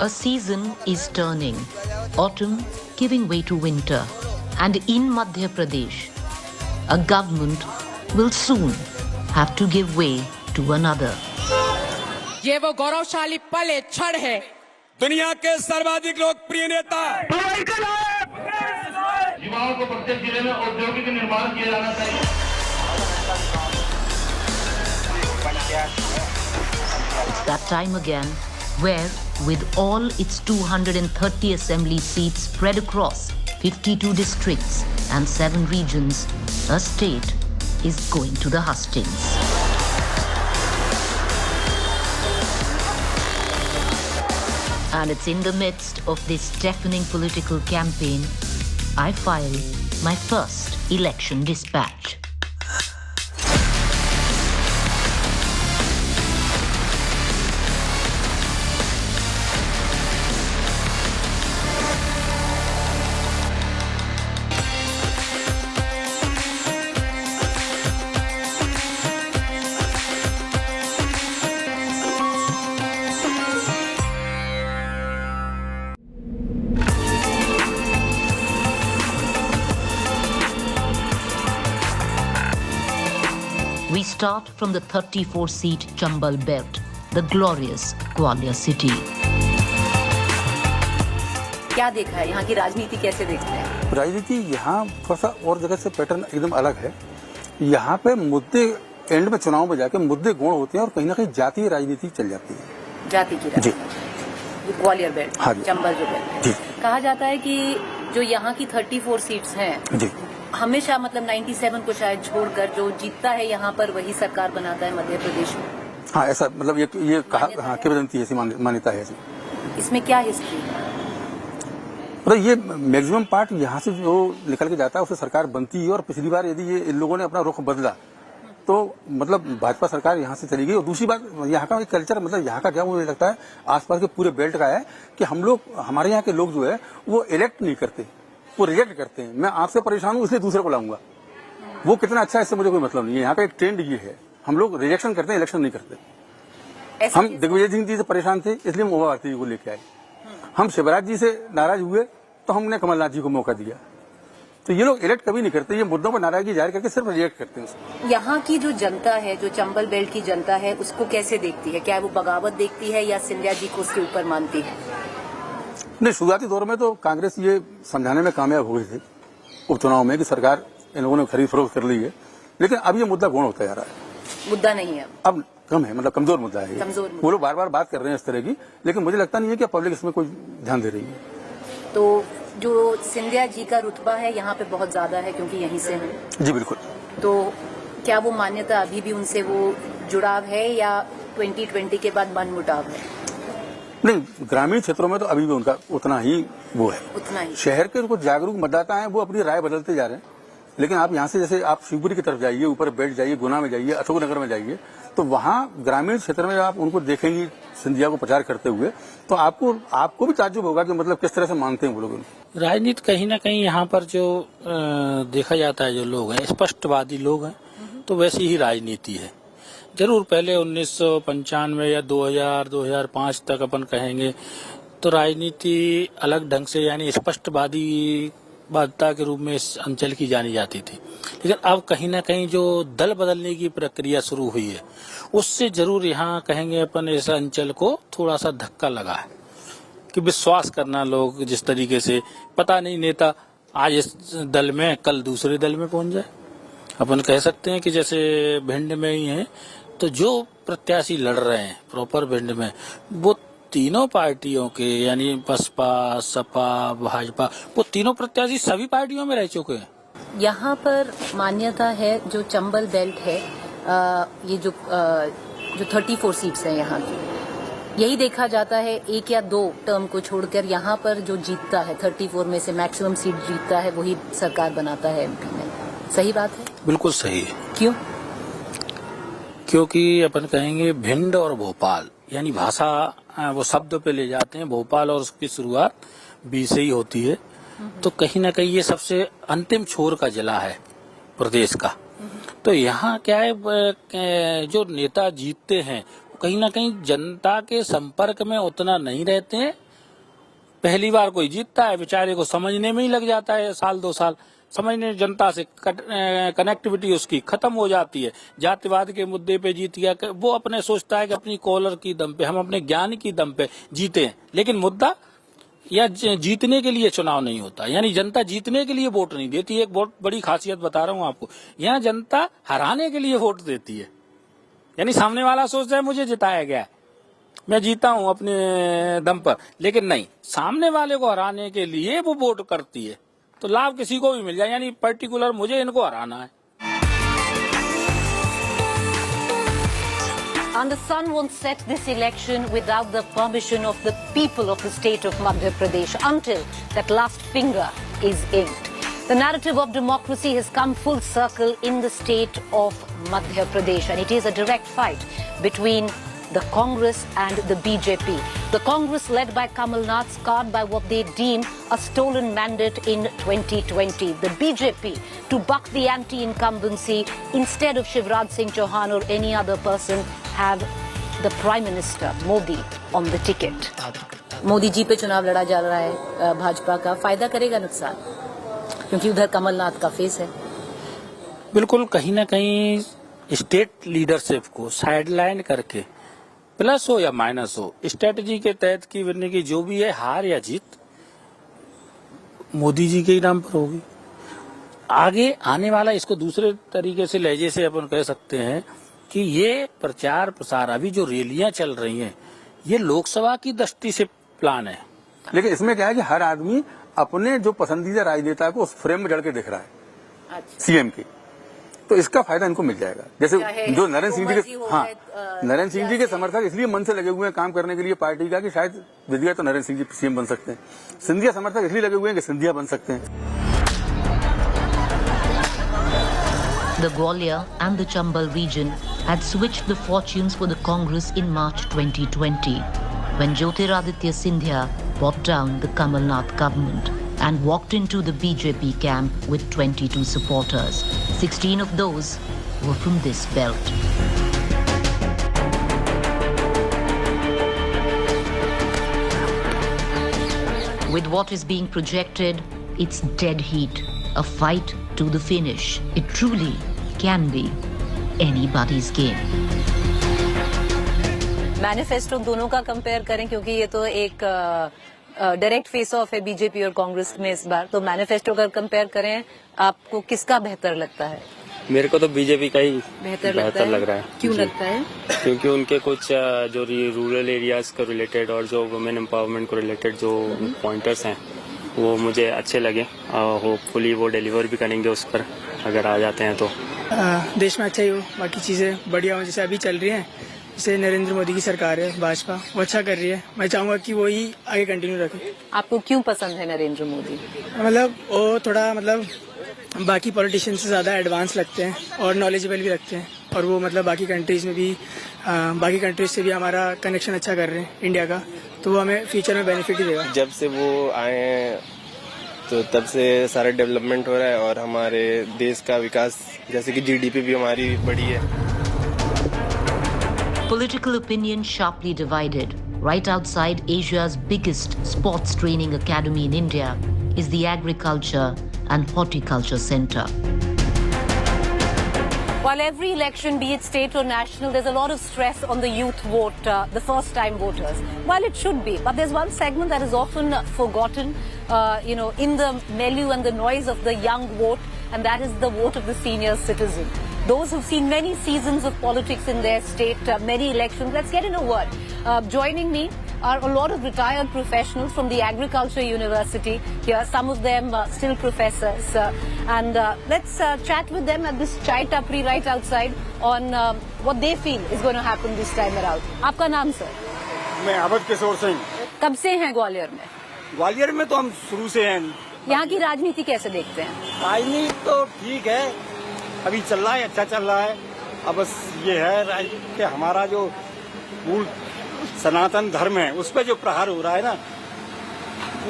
A season is turning, autumn giving way to winter, and in Madhya Pradesh, a government will soon have to give way to another. ये वो गौरवशाली पल है, क्षण है। दुनिया के सर्वाधिक लोकप्रिय नेता युवाओं को प्रत्येक जिले में औद्योगिक निर्माण किया जाना चाहिए। That time again, where with all its 230 assembly seats spread across 52 districts and 7 regions, a state is going to the hustings. And it's in the midst of this deafening political campaign, I file my first election dispatch. We start from the 34-seat Chambal belt, the glorious Gwalior city. क्या देखा है यहाँ की राजनीति, कैसे देखते हैं? राजनीति यहाँ थोड़ा सा और जगह से पैटर्न एकदम अलग है। यहाँ पे मुद्दे एंड में चुनाव में जाके मुद्दे गौण होते हैं और कहीं ना कहीं जातीय राजनीति चल जाती है। जाति की राजनीति। ग्वालियर बेल्ट, हाँ, चंबल जो बेल्ट है। कहा जाता है कि जो यहाँ की 34 सीट्स हैं, जी, हमेशा मतलब 97 को शायद छोड़कर जो जीतता है यहाँ पर वही सरकार बनाता है मध्य प्रदेश में। हाँ, ऐसा मतलब ये कहा, हाँ, किंवदंती है, ऐसी मान्यता है। इसमें क्या हिस्ट्री है? मतलब ये मैक्सिमम पार्ट यहाँ से जो निकल के जाता है उससे सरकार बनती है। और पिछली बार यदि ये इन लोगों ने अपना रुख बदला तो मतलब भाजपा सरकार यहाँ से चली गई। और दूसरी बात, यहाँ का कल्चर मतलब यहाँ का क्या मुझे लगता है आसपास के पूरे बेल्ट का है कि हम लोग, हमारे यहाँ के लोग जो है वो इलेक्ट नहीं करते, वो रिजेक्ट करते हैं। मैं आपसे परेशान हूँ इसलिए दूसरे को लाऊंगा, वो कितना अच्छा है इससे मुझे कोई मतलब नहीं है। यहाँ का एक ट्रेंड ये है, हम लोग रिजेक्शन करते हैं, इलेक्शन नहीं करते। हम दिग्विजय सिंह जी से परेशान थे इसलिए हम भारती जी को लेके आए। हम शिवराज जी से नाराज हुए तो हमने कमलनाथ जी को मौका दिया। तो ये लोग इलेक्ट कभी नहीं करते, ये मुद्दों पर नाराजगी जाहिर करके सिर्फ रिजेक्ट करते हैं। यहाँ की जो जनता है, जो चंबल बेल्ट की जनता है, उसको कैसे देखती है? क्या वो बगावत देखती है या सिंधिया जी को उसके ऊपर मानती है? नहीं, शुरुआती दौर में तो कांग्रेस ये समझाने में कामयाब हो गई थी उपचुनाव में कि सरकार इन लोगों ने खरीद फरोख्त कर ली है, लेकिन अब ये मुद्दा गौण होता जा रहा है। मुद्दा नहीं है अब कम है, मतलब कमजोर मुद्दा है। वो लोग बार बार बात कर रहे हैं इस तरह की, लेकिन मुझे लगता नहीं है कि पब्लिक इसमें कोई ध्यान दे रही है। तो जो सिंधिया जी का रुतबा है यहाँ पे बहुत ज्यादा है क्योंकि यहीं से हैं। जी बिल्कुल। तो क्या वो मान्यता अभी भी उनसे वो जुड़ाव है या 2020 के बाद मनमुटाव है? नहीं, ग्रामीण क्षेत्रों में तो अभी भी उनका उतना ही वो है, उतना ही। शहर के कुछ जागरूक मतदाता हैं, वो अपनी राय बदलते जा रहे हैं। लेकिन आप यहाँ से जैसे आप शिवपुरी की तरफ जाइए, ऊपर बेल्ट जाइए, गुना में जाइए, अशोकनगर में जाइए, तो वहाँ ग्रामीण क्षेत्र में आप उनको देखेंगी सिंधिया को प्रचार करते हुए, तो आपको भी ताज्जुब होगा कि मतलब किस तरह से मानते हैं वो लोग। राजनीति कहीं ना कहीं यहाँ पर जो देखा जाता है, जो लोग हैं स्पष्टवादी लोग हैं, तो वैसी ही राजनीति है। जरूर पहले 1995 या 2005 तक अपन कहेंगे तो राजनीति अलग ढंग से यानी स्पष्टवादीता के रूप में इस अंचल की जानी जाती थी। लेकिन अब कहीं ना कहीं जो दल बदलने की प्रक्रिया शुरू हुई है, उससे जरूर यहाँ कहेंगे अपन इस अंचल को थोड़ा सा धक्का लगा है कि विश्वास करना लोग जिस तरीके से, पता नहीं नेता आज इस दल में कल दूसरे दल में पहुंच जाए। अपन कह सकते हैं कि जैसे भिंड में ही है तो जो प्रत्याशी लड़ रहे हैं प्रॉपर भिंड में, वो तीनों पार्टियों के यानी बसपा, सपा, भाजपा, वो तीनों प्रत्याशी सभी पार्टियों में रह चुके हैं। यहाँ पर मान्यता है जो चंबल बेल्ट है, ये जो 34 सीट्स हैं यहाँ की, यही देखा जाता है 1 या 2 टर्म को छोड़कर यहाँ पर जो जीतता है 34 में से मैक्सिमम सीट जीतता है वही सरकार बनाता है एमपी में। सही बात है? बिल्कुल सही है। क्यों? क्योंकि अपन कहेंगे भिंड और भोपाल यानी भाषा वो शब्द पे ले जाते हैं, भोपाल और उसकी शुरुआत बी से ही होती है, तो कहीं ना कहीं ये सबसे अंतिम छोर का जिला है प्रदेश का। तो यहाँ क्या है, जो नेता जीतते हैं कहीं ना कहीं जनता के संपर्क में उतना नहीं रहते हैं पहली बार कोई जीतता है, बेचारे को समझने में ही लग जाता है साल 2 साल, समझने जनता से कनेक्टिविटी उसकी खत्म हो जाती है। जातिवाद के मुद्दे पे जीत गया, वो अपने सोचता है कि अपनी कॉलर की दम पे, हम अपने ज्ञान की दम पे जीते हैं, लेकिन मुद्दा या जीतने के लिए चुनाव नहीं होता, यानी जनता जीतने के लिए वोट नहीं देती। एक बहुत बड़ी खासियत बता रहा हूँ आपको, यहाँ जनता हराने के लिए वोट देती है, यानी सामने वाला सोचता है मुझे जिताया गया है, मैं जीता हूँ अपने दम पर, लेकिन नहीं, सामने वाले को हराने के लिए वो वोट करती है, तो लाभ किसी को भी मिल जाए, यानी पर्टिकुलर मुझे इनको हराना है। And the sun won't set this election without the permission of the people of the state of Madhya Pradesh until that last finger is inked. The narrative of democracy has come full circle in the state of Madhya Pradesh, and it is a direct fight between the Congress and the BJP. The Congress, led by Kamal Nath, scarred by what they deem a stolen mandate in 2020. The BJP, to buck the anti-incumbency, instead of Shivraj Singh Chauhan or any other person, have the Prime Minister, Modi, on the ticket. Modi ji पे चुनाव लड़ा जा रहा है भाजपा का, फायदा करेगा नुकसान? क्योंकि उधर कमलनाथ का फेस है। बिल्कुल, कहीं ना कहीं स्टेट लीडरशिप को साइडलाइन करके, प्लस हो या माइनस हो, स्ट्रेटजी के तहत की बनने की जो भी है, हार या जीत मोदी जी के ही नाम पर होगी। आगे आने वाला, इसको दूसरे तरीके से, लहजे से अपन कह सकते हैं कि ये प्रचार प्रसार, अभी जो रैलियां चल रही हैं, ये लोकसभा की दृष्टि से प्लान है। लेकिन इसमें क्या है कि हर आदमी अपने जो पसंदीदा राजनेता को उस फ्रेम में जड़ के दिख रहा है, अच्छा। सीएम की, तो इसका फायदा इनको मिल जाएगा। जैसे जो नरेंद्र सिंह जी के, हाँ, नरेंद्र सिंह जी के समर्थक इसलिए मन से लगे हुए हैं काम करने के लिए पार्टी का कि शायद विधिवत तो नरेंद्र सिंह जी सीएम बन सकते हैं। सिंधिया समर्थक इसलिए लगे हुए हैं कि सिंधिया बन सकते हैं। The Gwalior and the Chambal region had switched the fortunes for the Congress in March 2020, when Jyotiraditya Scindia brought down the Kamal Nath government and walked into the BJP camp with 22 supporters. 16 of those were from this belt. With what is being projected, it's dead heat, a fight to the finish. It truly can be anybody's game. Manifesto दोनों का compare करें, क्योंकि ये तो एक direct face of है BJP और कांग्रेस में इस बार, तो मैनिफेस्टो का कंपेयर करें, आपको किसका बेहतर लगता है? मेरे को तो बीजेपी का ही बेहतर लग रहा है। क्यों लगता है? क्योंकि उनके कुछ जो रूरल एरियाज को रिलेटेड और जो वुमेन एम्पावरमेंट को रिलेटेड जो पॉइंटर्स हैं, वो मुझे अच्छे लगे। होपफुली वो डिलीवर भी करेंगे उस पर, अगर आ जाते हैं तो। देश में अच्छा ही हो, बाकी चीजें बढ़िया हो, जैसे अभी चल रही हैं, जैसे नरेंद्र मोदी की सरकार है, भाजपा, वो अच्छा कर रही है। मैं चाहूंगा कि वो ही आगे कंटिन्यू रखे। आपको क्यों पसंद है नरेंद्र मोदी? मतलब वो थोड़ा बाकी पॉलिटिशियन से ज्यादा एडवांस लगते हैं और नॉलेजेबल भी लगते हैं, और वो बाकी कंट्रीज में भी, बाकी कंट्रीज से भी हमारा कनेक्शन अच्छा कर रहे हैं इंडिया का, तो वो हमें फ्यूचर में बेनिफिट ही देगा। जब से वो आए हैं तो तब से सारा डेवलपमेंट हो रहा है और हमारे देश का विकास, जैसे कि जीडीपी भी हमारी बढ़ी है। Political opinion sharply divided. Right outside Asia's biggest sports training academy in India is the Agriculture and Horticulture Center. While every election, be it state or national, there's a lot of stress on the youth vote, the first-time voters. While it should be, but there's one segment that is often forgotten, in the milieu and the noise of the young vote, and that is the vote of the senior citizen. Those who've seen many seasons of politics in their state, many elections. Let's get in a word. Joining me are a lot of retired professionals from the Agriculture University here, some of them still professors. And let's chat with them at this chai tapri right outside on what they feel is going to happen this time around. आपका नाम sir? मैं अवध किशोर सिंह। कब से हैं ग्वालियर में? ग्वालियर में तो हम शुरू से हैं। यहाँ की राजनीति कैसे देखते हैं? राजनीति तो ठीक है, अभी चल रहा है, अच्छा चल रहा है। अब बस ये है कि हमारा जो मूल सनातन धर्म है उस पर जो प्रहार हो रहा है ना,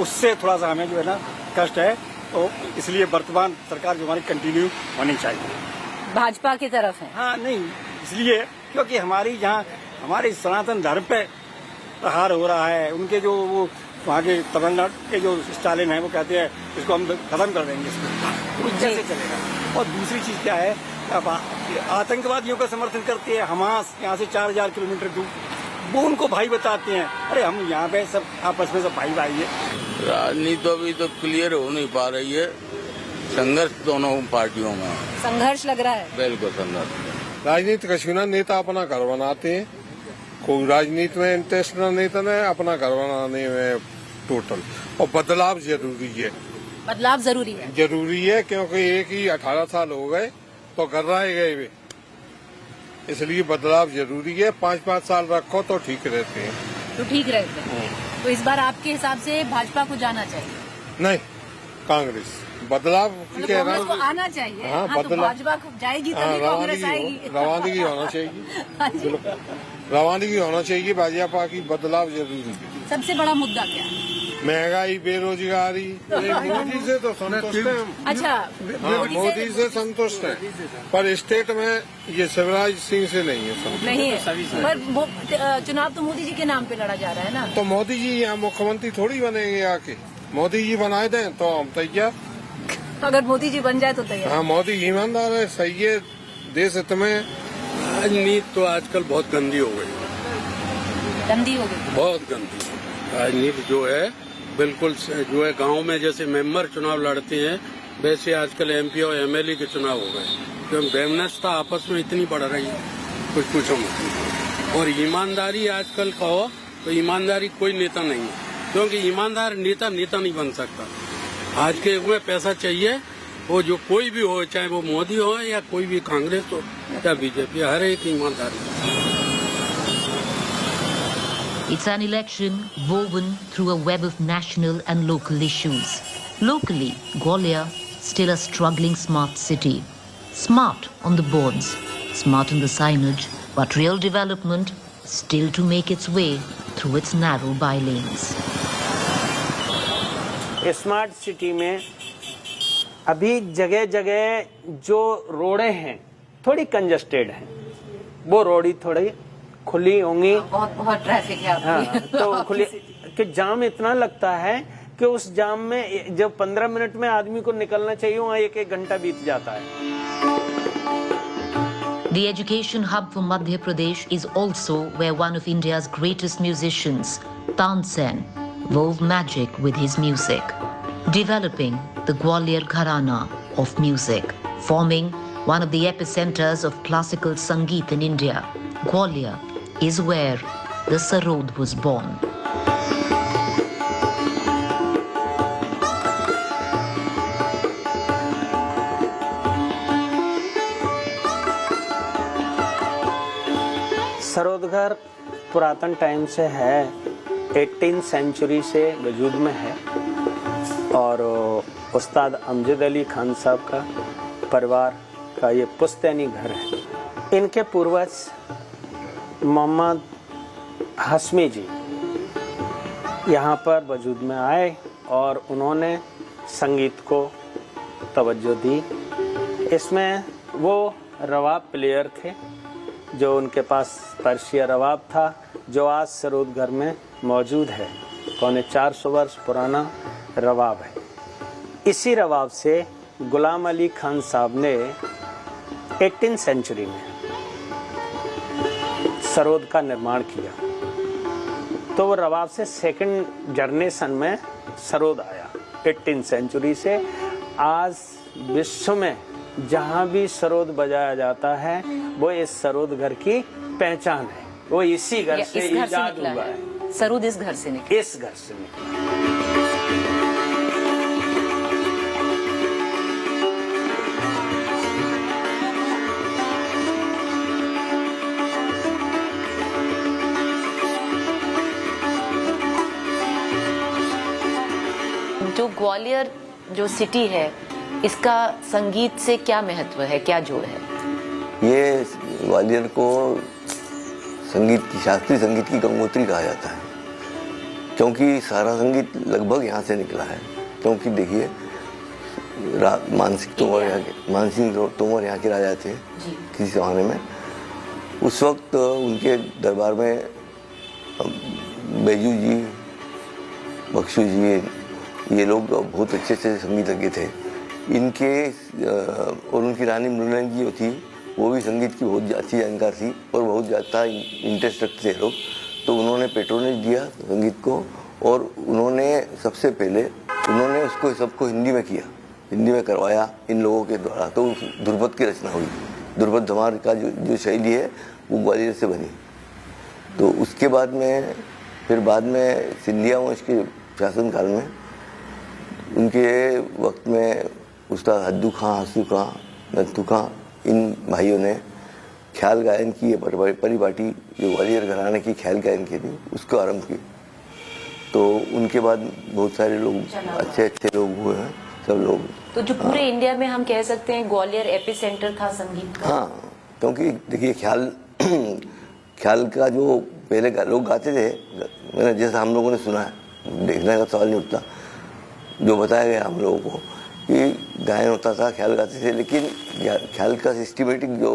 उससे थोड़ा सा हमें जो है ना कष्ट है, तो इसलिए वर्तमान सरकार जो हमारी कंटिन्यू होनी चाहिए। भाजपा की तरफ है? हाँ, नहीं, इसलिए क्योंकि हमारी जहाँ हमारे सनातन धर्म पे प्रहार हो रहा है, उनके जो वो वहाँ के तमिलनाडु के जो स्टालिन है वो कहते हैं इसको हम खत्म कर देंगे, इसको कैसे चलेगा। और दूसरी चीज क्या है, अब आतंकवादियों का समर्थन करते हैं हमास, यहाँ से 4000 किलोमीटर दूर, वो उनको भाई बताते हैं। अरे हम यहाँ पे सब आपस में सब भाई भाई है। राजनीति अभी तो क्लियर हो नहीं पा रही है, संघर्ष दोनों पार्टियों में, संघर्ष लग रहा है। बिल्कुल संघर्ष। राजनीति का चुना नेता अपना घर बनाते हैं, कोई राजनीति में इंटरेस्ट नेता ने अपना घर बनाने में टोटल। और बदलाव जरूरी है, बदलाव जरूरी है क्योंकि एक ही 18 साल हो गए तो घर रह गए वे, इसलिए बदलाव जरूरी है। 5-5 साल रखो तो ठीक रहते हैं। तो इस बार आपके हिसाब से भाजपा को जाना चाहिए? नहीं, कांग्रेस बदलाव की कह रहा कांग्रेस को आना चाहिए। हाँ, तो भाजपा जाएगी तभी कांग्रेस आएगी। रवानगी होना चाहिए, रवानगी होना चाहिए भाजपा की। बदलाव जरूरी है। सबसे बड़ा मुद्दा क्या है? महंगाई, बेरोजगारी। मोदी से तो संतुष्ट हैं हम। अच्छा, हाँ, मोदी से संतुष्ट है, पर स्टेट में ये शिवराज सिंह से नहीं है संतुष्ट। नहीं है, पर चुनाव तो मोदी जी के नाम पे लड़ा जा रहा है ना। तो मोदी जी यहाँ मुख्यमंत्री थोड़ी बनेंगे आके, मोदी जी बनाए दें तो हम तैयार। अगर मोदी जी बन जाए तो तैयार। हाँ, मोदी ईमानदार है, सही है, देश हित में। राजनीति तो आजकल बहुत गंदी हो गई, बहुत गंदी राजनीति जो है। बिल्कुल जो है गांव में जैसे मेंबर चुनाव लड़ते हैं, वैसे आजकल एमपी और एमएलए के चुनाव हो गए। तो बेमनस्ता आपस में इतनी बढ़ रही है, कुछ पूछो मत। और ईमानदारी आजकल कहो तो ईमानदारी कोई नेता नहीं है, क्योंकि ईमानदार नेता नहीं बन सकता। आज के युग में पैसा चाहिए, वो जो कोई भी हो, चाहे वो मोदी हो या कोई भी कांग्रेस हो या बीजेपी, हर एक ईमानदार है। It's an election woven through a web of national and local issues. Locally, Gwalior, still a struggling smart city. Smart on the boards, smart in the signage, but real development still to make its way through its narrow bylanes. Smart city में अभी जगह जगह जो रोडें हैं थोड़ी congested हैं, वो रोडी थोड़ी खुली होंगी। बहुत ट्रैफिक है आपकी। हाँ, तो खुली कि जाम इतना लगता है कि उस जाम में जब 15 मिनट में आदमी को निकलना चाहिए, वहाँ 1-1 घंटा बीत जाता है। The education hub for Madhya Pradesh is also where one of India's greatest musicians, Tansen, wove magic with his music, developing the Gwalior Gharana of music, forming one of the epicenters of classical Sangeet in India. Gwalior is where the Sarod was born. सरोदघर पुरातन time से है, 18th century से वजूद में है, और उस्ताद अमजद अली खान साहब का परिवार का ये पुश्तैनी घर है। इनके पूर्वज मोहम्मद हस्मी जी यहाँ पर वजूद में आए और उन्होंने संगीत को तवज्जो दी। इसमें वो रवाब प्लेयर थे, जो उनके पास पर्शिया रवाब था, जो आज सरोद घर में मौजूद है। 450 वर्ष पुराना रवाब है। इसी रवाब से गुलाम अली खान साहब ने 18th सेंचुरी में सरोद का निर्माण किया। तो वो रवाब से सेकंड जनरेशन में सरोद आया। 18th सेंचुरी से आज विश्व में जहाँ भी सरोद बजाया जाता है, वो इस सरोद घर की पहचान है। वो इसी घर से इजाद हुआ है। सरोद इस घर से निकला। इस घर से निकला। जो ग्वालियर जो सिटी है, इसका संगीत से क्या महत्व है, क्या जोड़ है? ये ग्वालियर को संगीत की, शास्त्रीय संगीत की गंगोत्री कहा जाता है, क्योंकि सारा संगीत लगभग यहाँ से निकला है। क्योंकि देखिए, मानसिंह तोमर यहाँ के राजा थे किसी जमाने में। उस वक्त उनके दरबार में बैजू जी, बख्शू जी, ये लोग बहुत अच्छे से संगीतज्ञ थे। इनके और उनकी रानी मृणाल जी जो थी वो भी संगीत की बहुत अच्छी जानकार थी और बहुत ज़्यादा इंटरेस्ट रखते थे लोग। तो उन्होंने पेट्रोनेज दिया संगीत को और उन्होंने सबसे पहले उन्होंने उसको सबको हिंदी में किया, हिंदी में करवाया इन लोगों के द्वारा। तो ध्रुपद की रचना हुई। ध्रुपद धमार का जो शैली है वो ग्वालियर से बनी। तो उसके बाद में फिर बाद में सिंधिया वंश के शासनकाल में उनके वक्त में उस्ताद हद्दू खां, हंसू खां, नत्थू खां, इन भाइयों ने ख्याल गायन की परिपाटी जो ग्वालियर घराने की ख्याल गायन की थी उसको आरंभ की। तो उनके बाद बहुत सारे लोग अच्छे अच्छे लोग हुए हैं, सब लोग। तो जो पूरे इंडिया में हम कह सकते हैं ग्वालियर एपी सेंटर था संगीत का। हाँ, क्योंकि देखिए ख्याल का जो पहले लोग गाते थे, मैंने जैसा हम लोगों ने सुना है, देखने का सवाल नहीं उठता, जो बताया गया हम लोगों को कि गायन होता था, ख्याल गाते थे, लेकिन ख्याल का सिस्टमेटिक जो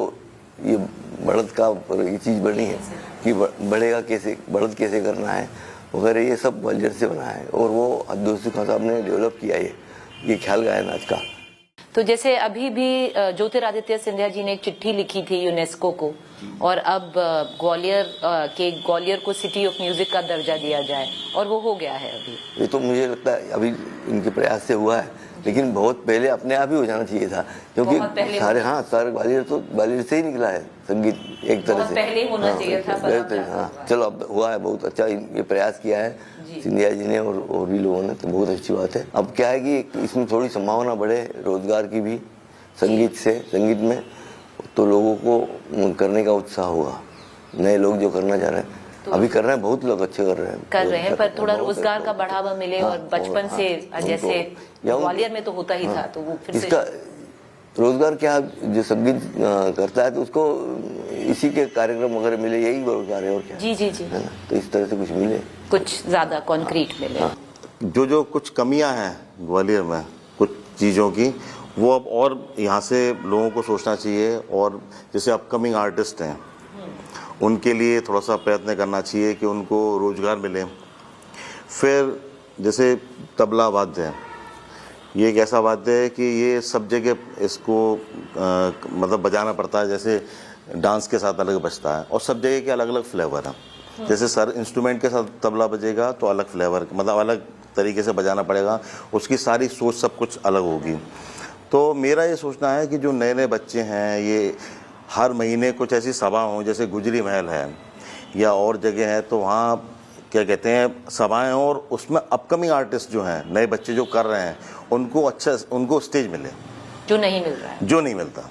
ये बढ़त का ये चीज़ बनी है कि बढ़ेगा कैसे, बढ़त कैसे करना है वगैरह, ये सब ग्वालियर से बना है और वो हद्दू खां साहब ने डेवलप किया ये ख्याल गायन आज का। तो जैसे अभी भी ज्योतिरादित्य सिंधिया जी ने एक चिट्ठी लिखी थी यूनेस्को को और अब ग्वालियर को सिटी ऑफ म्यूजिक का दर्जा दिया जाए और वो हो गया है अभी। ये तो मुझे लगता है अभी इनके प्रयास से हुआ है, लेकिन बहुत पहले अपने आप ही हो जाना चाहिए था, क्योंकि सारे ग्वालियर से ही निकला है संगीत एक तरह से। पहले होना चाहिए था। हाँ, चलो अब हुआ है, बहुत अच्छा ये प्रयास किया है सिंधिया जी ने और भी लोगों ने, तो बहुत अच्छी बात है। अब क्या है कि इसमें थोड़ी संभावना बढ़े रोजगार की भी संगीत में, तो लोगों को करने का उत्साह होगा। नए लोग जो करना चाह रहे हैं तो अभी कर रहे हैं, बहुत लोग अच्छे कर रहे हैं, पर थोड़ा रोजगार का बढ़ावा मिले। और बचपन से जैसे ग्वालियर में तो होता ही था, तो वो फिर इसका रोजगार क्या जो संगीत करता है तो उसको इसी के कार्यक्रम वगैरह मिले, यही रोजगार है और क्या। जी है ना, तो इस तरह से कुछ मिले, कुछ ज्यादा कॉन्क्रीट मिले। जो कुछ कमियां हैं ग्वालियर में कुछ चीज़ों की, वो अब और यहाँ से लोगों को सोचना चाहिए। और जैसे अपकमिंग आर्टिस्ट हैं उनके लिए थोड़ा सा प्रयत्न करना चाहिए कि उनको रोजगार मिले। फिर जैसे तबला वाद्य है, ये एक ऐसा वाद्य है कि ये सब जगह इसको मतलब बजाना पड़ता है, जैसे डांस के साथ अलग बजता है और सब जगह के अलग अलग फ्लेवर हैं। जैसे सर इंस्ट्रूमेंट के साथ तबला बजेगा तो अलग फ्लेवर, मतलब अलग तरीके से बजाना पड़ेगा, उसकी सारी सोच सब कुछ अलग होगी। तो मेरा ये सोचना है कि जो नए नए बच्चे हैं ये हर महीने कुछ ऐसी सभा हों, जैसे गुजरी महल है या और जगह है, तो वहाँ क्या कहते हैं सभाएं, और उसमें अपकमिंग आर्टिस्ट जो हैं, नए बच्चे जो कर रहे हैं, उनको स्टेज मिले, जो नहीं मिल रहा है, जो नहीं मिलता।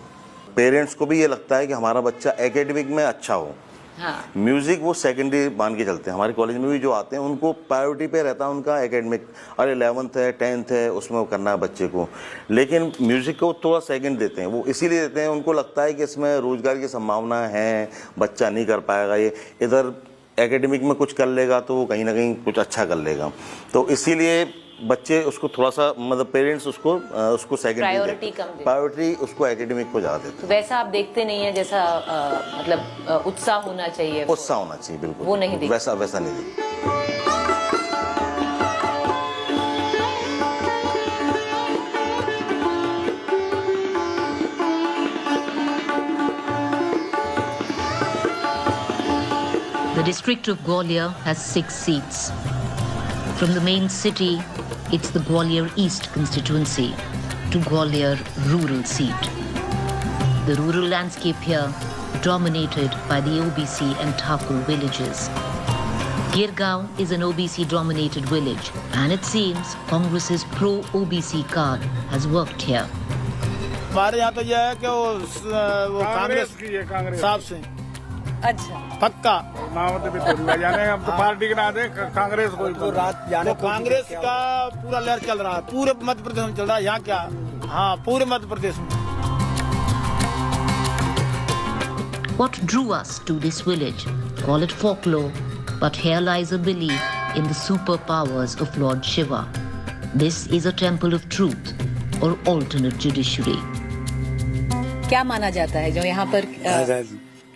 पेरेंट्स को भी ये लगता है कि हमारा बच्चा एकेडमिक में अच्छा हो। हाँ। म्यूजिक वो सेकेंडरी मान के चलते हैं। हमारे कॉलेज में भी जो आते हैं उनको प्रायोरिटी पे रहता है उनका एकेडमिक, अरे 11th है 10th है उसमें करना है बच्चे को, लेकिन म्यूजिक को थोड़ा सेकंड देते हैं। वो इसीलिए देते हैं, उनको लगता है कि इसमें रोजगार की संभावना है, बच्चा नहीं कर पाएगा, ये इधर एकेडमिक में कुछ कर लेगा तो वो कहीं ना कहीं कुछ अच्छा कर लेगा। तो इसीलिए बच्चे उसको थोड़ा सा, मतलब पेरेंट्स उसको सेकेंडरी प्रायोरिटी उसको एकेडमिक को ज़्यादा देते। तो वैसा आप देखते नहीं है, जैसा मतलब उत्साह होना चाहिए, उत्साह होना चाहिए, बिल्कुल वो नहीं वैसा नहीं देखते। The district of Gwalior has 6 seats. From the main city, it's the Gwalior East constituency to Gwalior rural seat. The rural landscape here dominated by the OBC and Thakur villages. Girgaon is an OBC dominated village, and it seems Congress's pro-OBC card has worked here. हमारे यहाँ तो यह है कि वो कांग्रेस की है, कांग्रेस साहब से। अच्छा, पक्का जाने हम तो पार्टी के ना दे, कांग्रेस को तो रात जाने, तो कांग्रेस का पूरा लहर चल रहा है, पूरे मध्य प्रदेश में चल रहा है। यहाँ क्या, हाँ पूरे मध्य प्रदेश में। What drew us to this village? Call it folklore, but here lies a belief in the superpowers of Lord Shiva. This is a temple of truth or alternate judiciary. क्या माना जाता है जो यहाँ पर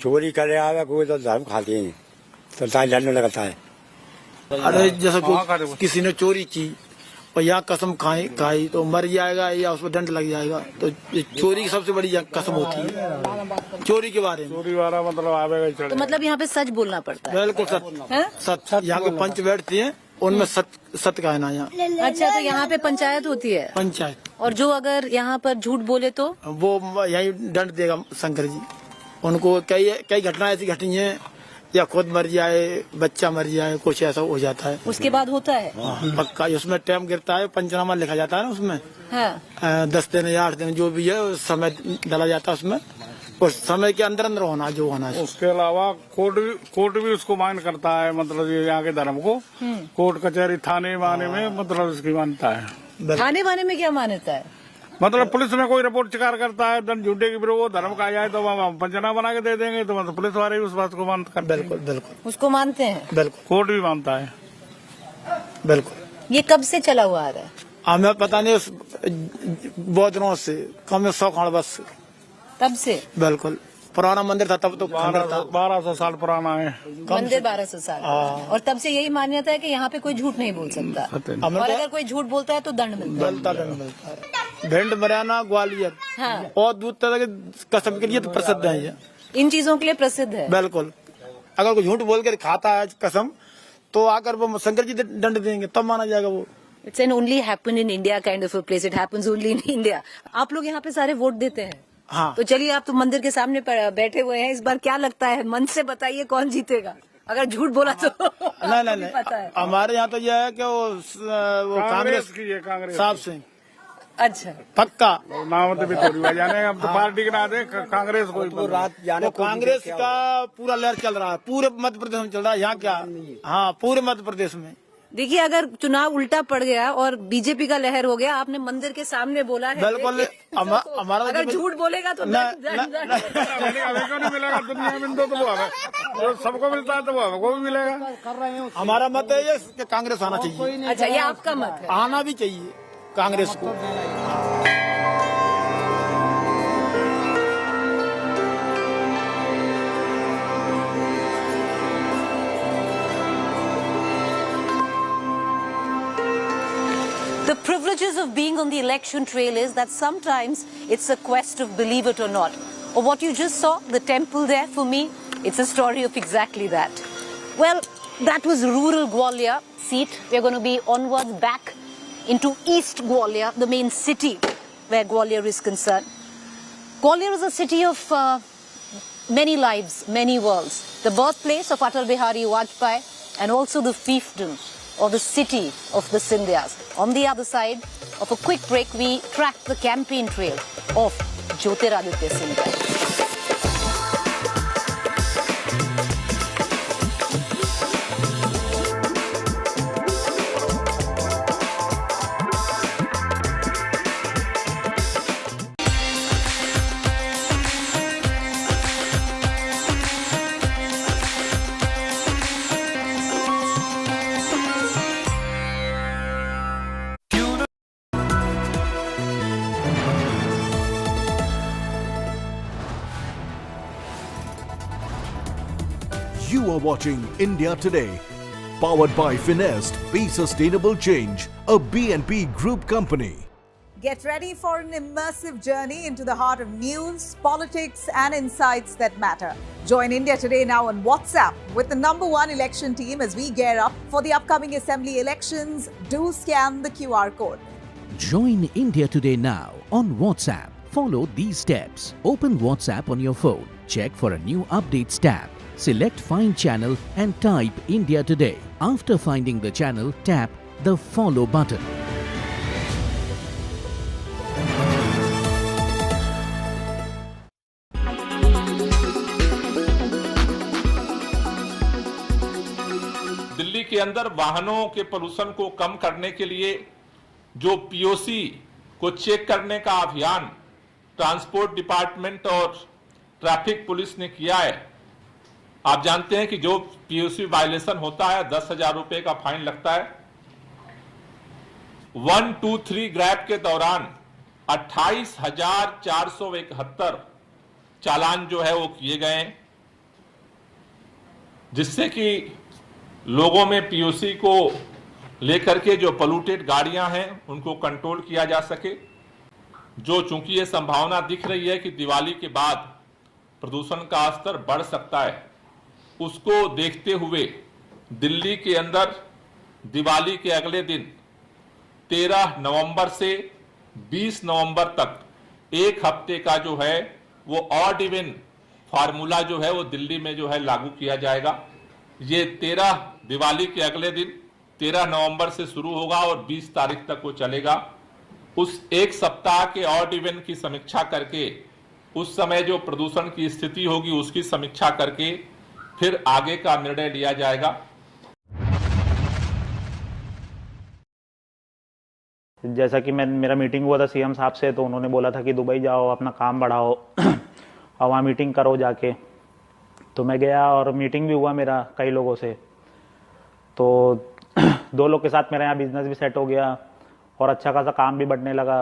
चोरी करे आवे कोई तो धर्म खाते हैं, तो लड़ने लगता है। अरे जैसे किसी ने चोरी की और यहाँ कसम खाई तो मर जाएगा या उसमें दंड लग जाएगा, तो ये चोरी की सबसे बड़ी कसम होती है चोरी के बारे में। चोरी वाला मतलब आवेगा। तो मतलब यहाँ पे सच बोलना पड़ता है। बिल्कुल सच। यहाँ के पंच बैठती हैं, उनमें सत्य कहना यहाँ। अच्छा, तो यहाँ पे पंचायत होती है? पंचायत। और जो अगर यहाँ पर झूठ बोले तो वो यही दंड देगा शंकर जी। उनको कई घटनाएं ऐसी घटी हैं, या खुद मर जाए, बच्चा मर जाए, कुछ ऐसा हो जाता है। उसके बाद होता है पक्का, उसमें टाइम गिरता है, पंचनामा लिखा जाता है ना उसमें। हाँ। 10 दिन या 8 दिन जो भी है समय डाला जाता है उसमें, उस समय के अंदर होना जो होना है। उसके अलावा कोर्ट भी उसको मान करता है, मतलब ये यहाँ के धर्म को। कोर्ट कचहरी थाने वाने में मतलब इसकी मानता है। थाने वाने में क्या मान्यता है? मतलब पुलिस में कोई रिपोर्ट शिकार करता है दंड झूठे की, फिर वो धर्म का आ जाए तो हम पंचनामा बना के दे देंगे, तो मतलब पुलिस वाले उस बात को मानते। बिल्कुल उसको मानते हैं। बिल्कुल कोर्ट भी मानता है। बिल्कुल। ये कब से चला हुआ आ रहा है? हमें पता नहीं, बहुत दिनों से, कम से 100 खाड़ बस तब से। बिल्कुल पुराना मंदिर था तब तो 1200 साल पुराना है मंदिर। 1200 साल। और तब से यही मान्यता है कि यहाँ पे कोई झूठ नहीं बोल सकता, और अगर कोई झूठ बोलता है तो दंड मिलता है। भिंड, मुरैना, ग्वालियर और दूध तरह के कसम के लिए तो प्रसिद्ध है ये। इन चीजों के लिए प्रसिद्ध है। बिल्कुल। अगर कोई झूठ बोल कर खाता है कसम, तो आकर वो शंकर जी दंड देंगे, तब माना जाएगा वो। It's an only happen in India kind of a place. It happens only in India. आप लोग यहाँ पे सारे वोट देते हैं? हाँ। तो चलिए, आप तो मंदिर के सामने बैठे हुए हैं, इस बार क्या लगता है, मन से बताइए कौन जीतेगा? अगर झूठ बोला तो नहीं पता है। हमारे यहाँ तो यह है कि वो कांग्रेस की है, कांग्रेस साहब सिंह। अच्छा, पक्का नाम तो भी थोड़ी जाने, अब तो पार्टी के ना दे, कांग्रेस को रात जाने। कांग्रेस का पूरा लहर चल रहा है, पूरे मध्य प्रदेश में चल रहा है। यहाँ क्या, हाँ पूरे मध्य प्रदेश में। देखिए, अगर चुनाव उल्टा पड़ गया और बीजेपी का लहर हो गया, आपने मंदिर के सामने बोला है। बिल्कुल। हमारा अगर झूठ बोलेगा तो नहीं मिलेगा दुनिया में, तो सबको मिलता है तो वो हमको भी मिलेगा। हमारा मत है ये कि कांग्रेस आना चाहिए। अच्छा, ये आपका मत है? आना भी चाहिए कांग्रेस को। The privileges of being on the election trail is that sometimes it's a quest of believe it or not. Or what you just saw, the temple there, for me, it's a story of exactly that. Well, that was rural Gwalior seat. We're going to be onwards back into East Gwalior, the main city where Gwalior is concerned. Gwalior is a city of many lives, many worlds. The birthplace of Atal Bihari Vajpayee and also the fiefdom or the city of the Scindias. On the other side of a quick break, we track the campaign trail of Jyotiraditya Scindia. You are watching India Today, powered by Finest, Be Sustainable Change, a BNP Group company. Get ready for an immersive journey into the heart of news, politics and insights that matter. Join India Today now on WhatsApp with the #1 election team as we gear up for the upcoming assembly elections. Do scan the QR code. Join India Today now on WhatsApp. Follow these steps. Open WhatsApp on your phone. Check for a new updates tab. Select Find Channel and type India Today. After finding the channel, tap the Follow button. Delhi के अंदर वाहनों के प्रदूषण को कम करने के लिए जो पीओसी को चेक करने का अभियान ट्रांसपोर्ट डिपार्टमेंट और ट्रैफिक पुलिस ने किया है। आप जानते हैं कि जो पीओसी वायलेशन होता है 10,000 रुपए का फाइन लगता है। 1, 2, 3 ग्रैब के दौरान 28,471 चालान जो है वो किए गए, जिससे कि लोगों में पीओसी को लेकर के जो पोल्यूटेड गाड़ियां हैं उनको कंट्रोल किया जा सके। जो चूंकि ये संभावना दिख रही है कि दिवाली के बाद प्रदूषण का स्तर बढ़ सकता है, उसको देखते हुए दिल्ली के अंदर दिवाली के अगले दिन 13 नवंबर से 20 नवंबर तक एक हफ्ते का जो है वो ऑड इवन फार्मूला जो है वो दिल्ली में जो है लागू किया जाएगा। ये 13 दिवाली के अगले दिन 13 नवंबर से शुरू होगा और 20 तारीख तक वो चलेगा। उस एक सप्ताह के ऑड इवन की समीक्षा करके उस समय जो प्रदूषण की स्थिति होगी उसकी समीक्षा करके फिर आगे का निर्णय लिया जाएगा। जैसा कि मेरा मीटिंग हुआ था सीएम साहब से, तो उन्होंने बोला था कि दुबई जाओ, अपना काम बढ़ाओ और वहाँ मीटिंग करो जाके। तो मैं गया और मीटिंग भी हुआ मेरा कई लोगों से। तो 2 लोग के साथ मेरा यहाँ बिजनेस भी सेट हो गया और अच्छा खासा काम भी बढ़ने लगा,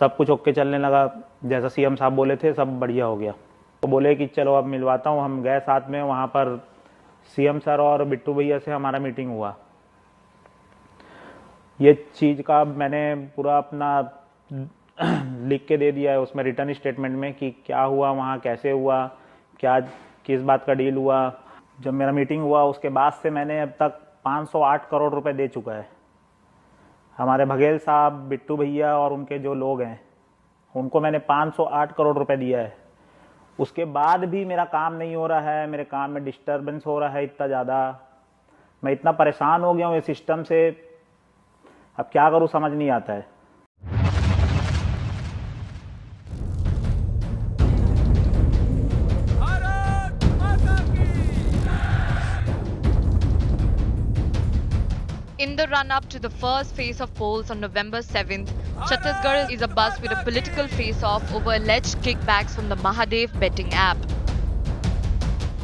सब कुछ ओके चलने लगा। जैसा सीएम साहब बोले थे सब बढ़िया हो गया। तो बोले कि चलो अब मिलवाता हूँ। हम गए साथ में, वहाँ पर सीएम सर और बिट्टू भैया से हमारा मीटिंग हुआ। ये चीज़ का मैंने पूरा अपना लिख के दे दिया है उसमें रिटर्न स्टेटमेंट में कि क्या हुआ वहाँ, कैसे हुआ, क्या किस बात का डील हुआ। जब मेरा मीटिंग हुआ उसके बाद से मैंने अब तक 508 करोड़ रुपए दे चुका है। हमारे बघेल साहब, बिट्टू भैया और उनके जो लोग हैं उनको मैंने 508 करोड़ रुपए दिया है। उसके बाद भी मेरा काम नहीं हो रहा है, मेरे काम में डिस्टर्बेंस हो रहा है इतना ज़्यादा। मैं इतना परेशान हो गया हूँ इस सिस्टम से, अब क्या करूं समझ नहीं आता है। In the run-up to the first phase of polls on November 7th, Chhattisgarh is abuzz with a political face-off over alleged kickbacks from the Mahadev betting app.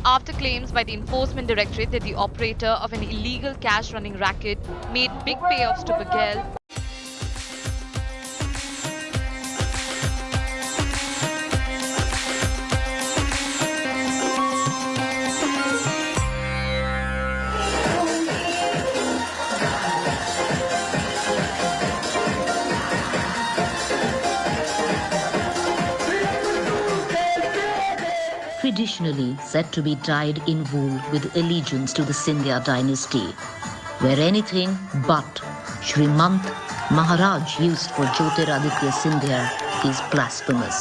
After claims by the Enforcement Directorate that the operator of an illegal cash running racket made big payoffs to Bghel, traditionally said to be dyed in wool with allegiance to the Scindia dynasty, where anything but Shrimant Maharaj used for Jyotiraditya Scindia is blasphemous.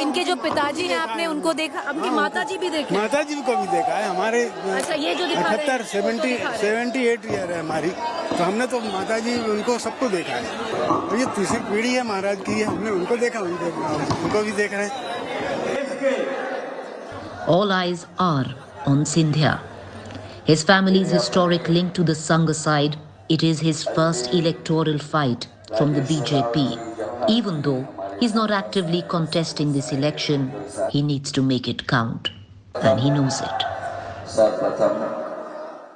इनके जो पिताजी हैं आपने उनको देखा, उनकी माताजी भी देखी? माताजी को भी देखा है हमारे। अच्छा, ये जो दिखा रहे हैं 78 ईयर है हमारी, तो हमने तो माताजी उनको सबको देखा है। और ये तीसरी पीढ़ी है महाराज की, हमने उनको देखा, उनको भी देख रहे हैं। All eyes are on Scindia. His family's historic link to the Sangha side, it is his first electoral fight from the BJP. Even though he's not actively contesting this election, he needs to make it count. And he knows it.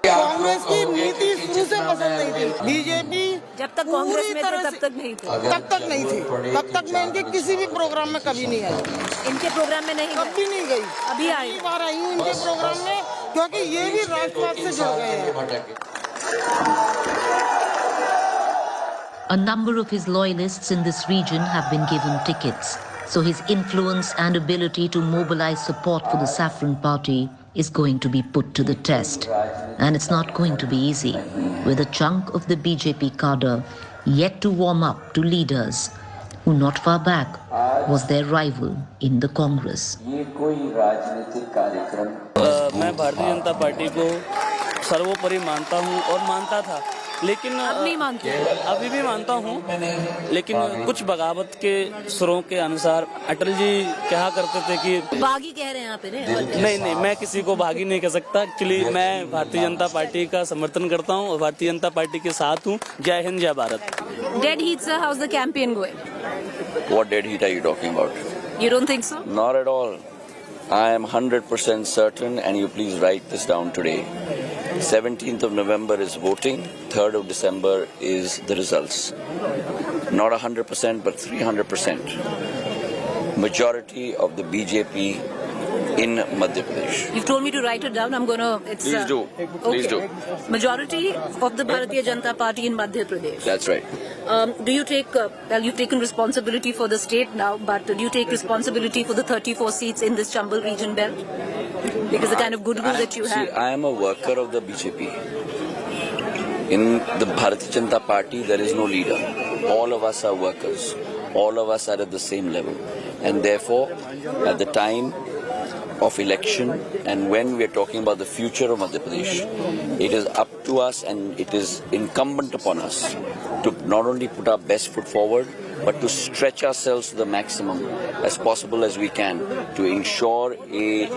Congress की नीति शुरू से पसंद नहीं थी। BJP जब तक कांग्रेस में थे तब तक नहीं थे। तब तक नहीं थी। तब तक मैं इनके किसी भी प्रोग्राम में कभी नहीं आई। इनके प्रोग्राम में नहीं, कभी नहीं गई। अभी आई, पहली बार आई हूँ इनके प्रोग्राम में, क्योंकि ये भी राष्ट्रवाद से जुड़ गए हैं। A number of his loyalists in this region have been given tickets, so his influence and ability to mobilize support for the Saffron Party is going to be put to the test. And it's not going to be easy, with a chunk of the BJP cadre yet to warm up to leaders who not far back was their rival in the Congress. मैं Bharatiya Janata party को सर्वोपरि मानता हूं और मानता था, लेकिन अब नहीं मानते। अभी भी मानता हूं, लेकिन कुछ बगावत के सुरों के अनुसार अटल जी कहा करते थे कि बागी कह रहे हैं आप इन्हें? नहीं, मैं किसी को बागी नहीं कह सकता। एक्चुअली मैं भारतीय जनता पार्टी का समर्थन करता हूं और भारतीय जनता पार्टी के साथ हूं। जय हिंद, जय Bharat. Dead heat, sir. How's the campaign going? What dead heat are you talking about? You don't think so? Not at all. I am 100% certain, and you please write this down today. 17th of November is voting, 3rd of December is the results. not 100% but 300% majority of the BJP in Madhya Pradesh. You've told me to write it down. I'm going to... Please do. Please do. Majority of the Bharatiya Janata Party in Madhya Pradesh. That's right. Do you take... well, you've taken responsibility for the state now, but do you take responsibility for the 34 seats in this Chambal region belt? Because the kind of goodwill that you have... See, I am a worker of the BJP. In the Bharatiya Janata Party, there is no leader. All of us are workers. All of us are at the same level. And therefore, at the time of election and when we are talking about the future of Madhya Pradesh, it is up to us and it is incumbent upon us to not only put our best foot forward, but to stretch ourselves to the maximum as possible as we can to ensure a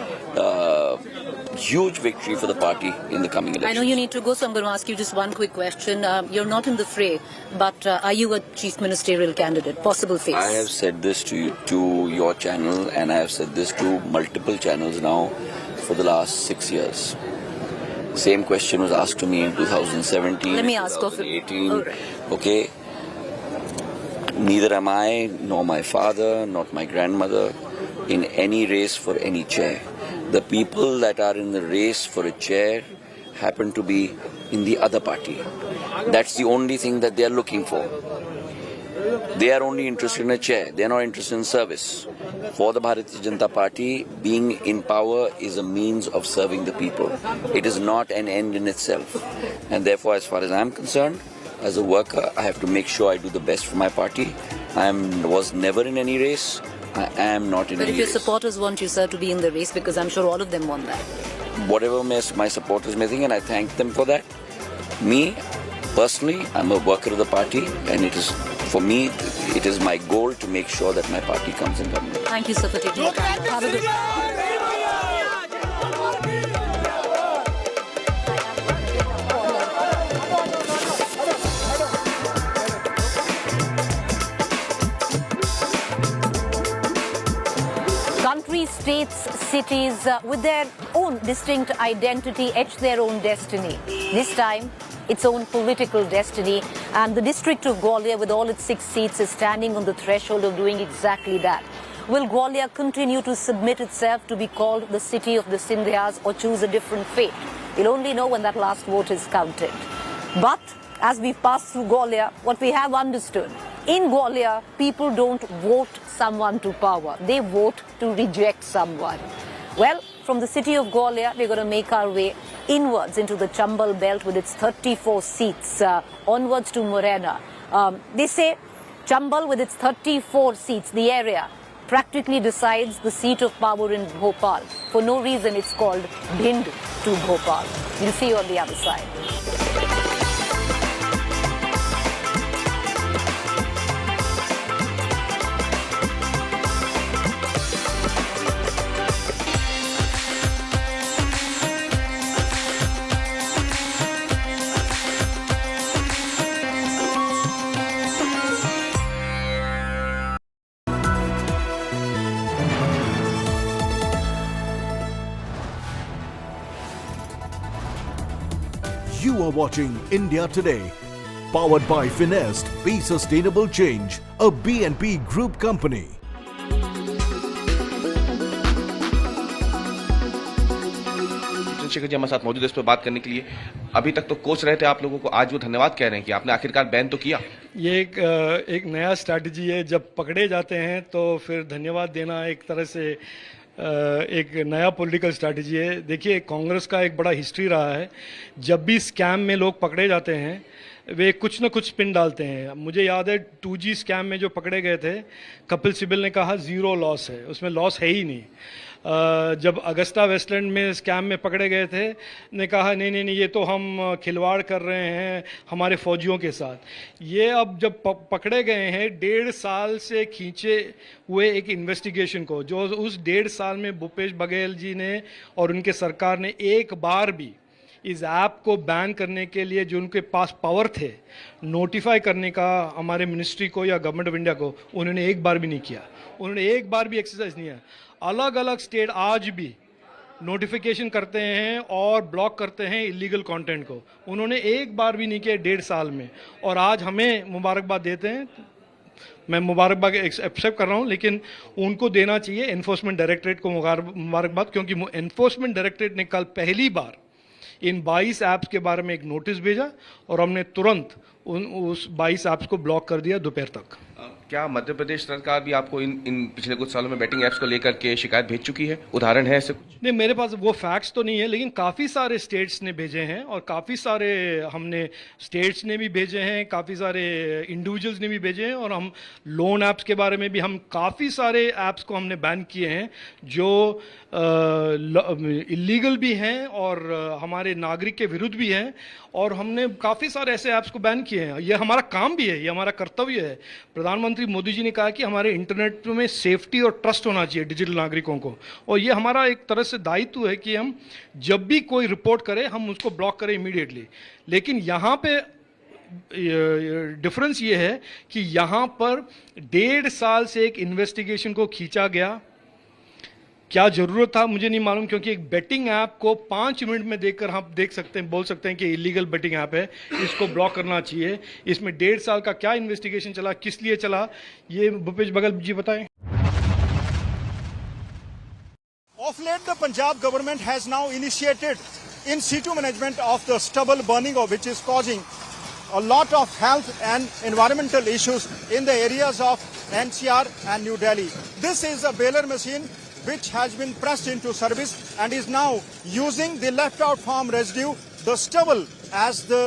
huge victory for the party in the coming election. I know you need to go, so I'm going to ask you just one quick question. You're not in the fray, but are you a chief ministerial candidate? Possible face? I have said this to you, to your channel, and I have said this to multiple channels now for the last 6 years. Same question was asked to me in 2017, Let me ask 2018. All right. Okay. Neither am I, nor my father, not my grandmother, in any race for any chair. The people that are in the race for a chair happen to be in the other party. That's the only thing that they are looking for. They are only interested in a chair. They are not interested in service. For the Bharatiya Janata Party, being in power is a means of serving the people. It is not an end in itself. And therefore, as far as I am concerned, as a worker, I have to make sure I do the best for my party. I was never in any race. I am not in any race. But if your supporters want you, sir, to be in the race, because I'm sure all of them want that. Whatever my supporters may think, and I thank them for that. Me, personally, I'm a worker of the party, and it is, for me, it is my goal to make sure that my party comes in government. Thank you, sir, for taking the time. Have a good Countries, states, cities with their own distinct identity etch their own destiny. This time, its own political destiny, and the district of Gwalior with all its 6 seats is standing on the threshold of doing exactly that. Will Gwalior continue to submit itself to be called the city of the Scindias or choose a different fate? We'll only know when that last vote is counted. But as we pass through Gwalior, what we have understood, in Gwalior, people don't vote someone to power. They vote to reject someone. Well, from the city of Gwalior, we're going to make our way inwards into the Chambal belt with its 34 seats, onwards to Morena. They say Chambal with its 34 seats, the area, practically decides the seat of power in Bhopal. For no reason, it's called Bhind to Bhopal. We'll see you on the other side. You are watching India Today, powered by Finest, Be Sustainable Change, a BNP Group company. Chandrashekhar ji हमारे साथ मौजूद है इस पर बात करने के लिए। अभी तक तो कोच रहे थे आप लोगों को, आज वो धन्यवाद कह रहे हैं कि आपने आखिरकार बैन तो किया। ये एक नया स्ट्रैटेजी है, जब पकड़े जाते हैं तो फिर धन्यवाद देना एक तरह से एक नया पॉलिटिकल स्ट्रैटेजी है। देखिए, कांग्रेस का एक बड़ा हिस्ट्री रहा है, जब भी स्कैम में लोग पकड़े जाते हैं वे कुछ न कुछ स्पिन डालते हैं। मुझे याद है 2G स्कैम में जो पकड़े गए थे, कपिल सिब्बल ने कहा 0 लॉस है, उसमें लॉस है ही नहीं। जब अगस्ता वेस्टलैंड में स्कैम में पकड़े गए थे, ने कहा नहीं नहीं नहीं, ये तो हम खिलवाड़ कर रहे हैं हमारे फौजियों के साथ। ये अब जब पकड़े गए हैं 1.5 साल से खींचे हुए एक इन्वेस्टिगेशन को, जो उस 1.5 साल में भूपेश बघेल जी ने और उनके सरकार ने एक बार भी इस ऐप को बैन करने के लिए जो उनके पास पावर थे, नोटिफाई करने का हमारे मिनिस्ट्री को या गवर्नमेंट ऑफ इंडिया को, उन्होंने एक बार भी नहीं किया। उन्होंने एक बार भी एक्सरसाइज नहीं है। अलग अलग स्टेट आज भी नोटिफिकेशन करते हैं और ब्लॉक करते हैं इलीगल कंटेंट को, उन्होंने एक बार भी नहीं किया 1.5 साल में। और आज हमें मुबारकबाद देते हैं मैं मुबारकबाद एक्सेप्ट कर रहा हूं, लेकिन उनको देना चाहिए एनफोर्समेंट डायरेक्टरेट को मुबारकबाद, क्योंकि एनफोर्समेंट डायरेक्टरेट ने कल पहली बार इन 22 ऐप्स के बारे में एक नोटिस भेजा और हमने तुरंत उस 22 ऐप्स को ब्लॉक कर दिया दोपहर तक। क्या मध्य प्रदेश सरकार भी आपको इन पिछले कुछ सालों में बेटिंग ऐप्स को लेकर के शिकायत भेज चुकी है? उदाहरण है ऐसे कुछ? नहीं, मेरे पास वो फैक्ट्स तो नहीं है, लेकिन काफ़ी सारे स्टेट्स ने भेजे हैं और काफ़ी सारे हमने स्टेट्स ने भी भेजे हैं, काफ़ी सारे इंडिविजुअल्स ने भी भेजे हैं, और हम लोन ऐप्स के बारे में भी हम काफ़ी सारे ऐप्स को हमने बैन किए हैं जो इलीगल भी हैं और हमारे नागरिक के विरुद्ध भी हैं, और हमने काफ़ी सारे ऐसे ऐप्स को बैन किए हैं। ये हमारा काम भी है, ये हमारा कर्तव्य है। प्रधानमंत्री मोदी जी ने कहा कि हमारे इंटरनेट में सेफ्टी और ट्रस्ट होना चाहिए डिजिटल नागरिकों को, और ये हमारा एक तरह से दायित्व है कि हम जब भी कोई रिपोर्ट करें हम उसको ब्लॉक करें इमीडिएटली। लेकिन यहाँ पे डिफरेंस ये है कि यहाँ पर 1.5 साल से एक इन्वेस्टिगेशन को खींचा गया। क्या जरूरत था मुझे नहीं मालूम, क्योंकि एक बेटिंग ऐप को 5 मिनट में देखकर हम देख सकते हैं, बोल सकते हैं कि इलीगल बेटिंग ऐप है, इसको ब्लॉक करना चाहिए। इसमें 1.5 साल का क्या इन्वेस्टिगेशन चला, किस लिए चला, ये भूपेश बघेल जी बताएं। Of late, the Punjab government has now initiated in situ management of the stubble burning, of which is causing a lot of health and environmental issues in the areas of NCR and New Delhi. This is a baler machine which has been pressed into service and is now using the left out farm residue, the stubble, as the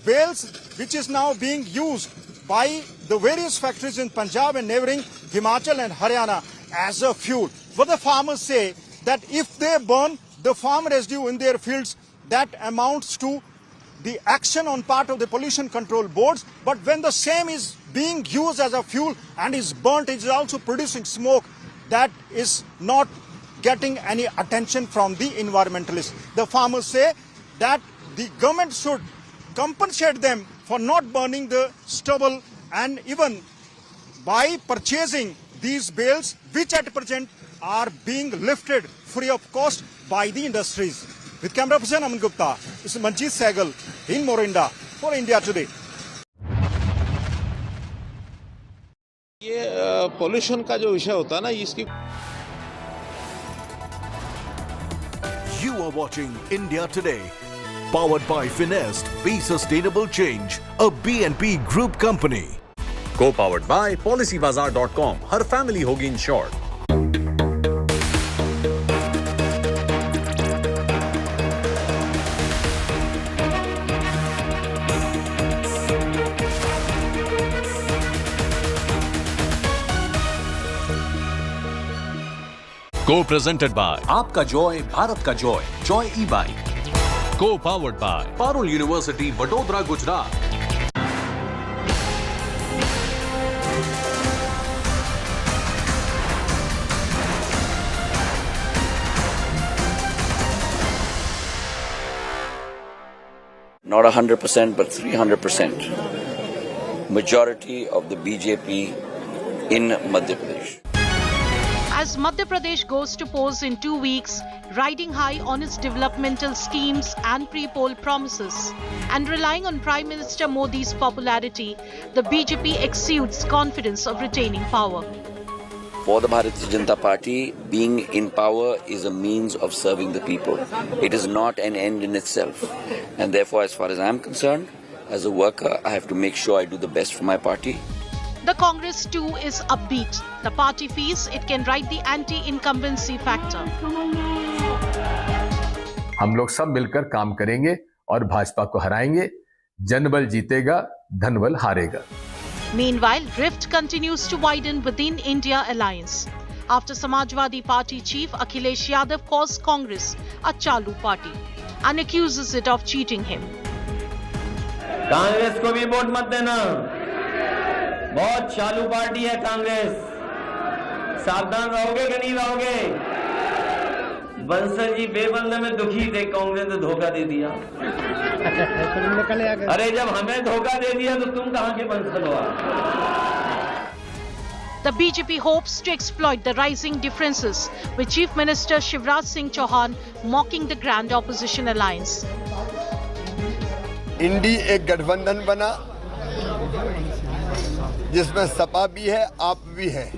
bales, which is now being used by the various factories in Punjab and neighboring Himachal and Haryana as a fuel. What the farmers say, that if they burn the farm residue in their fields, that amounts to the action on part of the pollution control boards, but when the same is being used as a fuel and is burnt, it is also producing smoke that is not getting any attention from the environmentalists. The farmers say that the government should compensate them for not burning the stubble, and even by purchasing these bales, which at present are being lifted free of cost by the industries. With camera person Aman Gupta, this is Manjeet Sehgal in Morinda for India Today. ये pollution का जो विषय होता है ना, इसकी You are watching India Today, powered by Finest. Be sustainable change, a BNP Group company. Co-powered by PolicyBazaar.com. हर family होगी इंश्योर्ड। Co-presented by आपका जॉय भारत का Joy, Joy e-bike. Co-powered by Parul University, Vadodara, Gujarat. Not 100%, but 300%. Majority of the BJP in Madhya Pradesh. As Madhya Pradesh goes to polls in 2 weeks, riding high on its developmental schemes and pre-poll promises, and relying on Prime Minister Modi's popularity, the BJP exudes confidence of retaining power. For the Bharatiya Janata Party, being in power is a means of serving the people. It is not an end in itself. And therefore, as far as I'm concerned, as a worker, I have to make sure I do the best for my party. The Congress too is upbeat. The party feels it can ride the anti-incumbency factor. हम लोग सब मिलकर काम करेंगे और भाजपा को हराएंगे। जनबल जीतेगा, धनबल हारेगा। Meanwhile, rift continues to widen within India alliance. After Samajwadi Party chief Akhilesh Yadav calls Congress a Chalu party and accuses it of cheating him. Congress को भी वोट मत देना, बहुत चालू पार्टी है कांग्रेस। सावधान रहोगे कि नहीं रहोगे? बंसल जी बेबंदे में दुखी थे, कांग्रेस ने धोखा दे दिया। अरे जब हमें धोखा दे दिया तो तुम कहां के बंसल हो? The BJP hopes to exploit the rising differences, with Chief Minister Shivraj Singh Chauhan mocking the grand opposition alliance. इंडी एक गठबंधन बना जिसमें सपा भी है, आप भी हैं।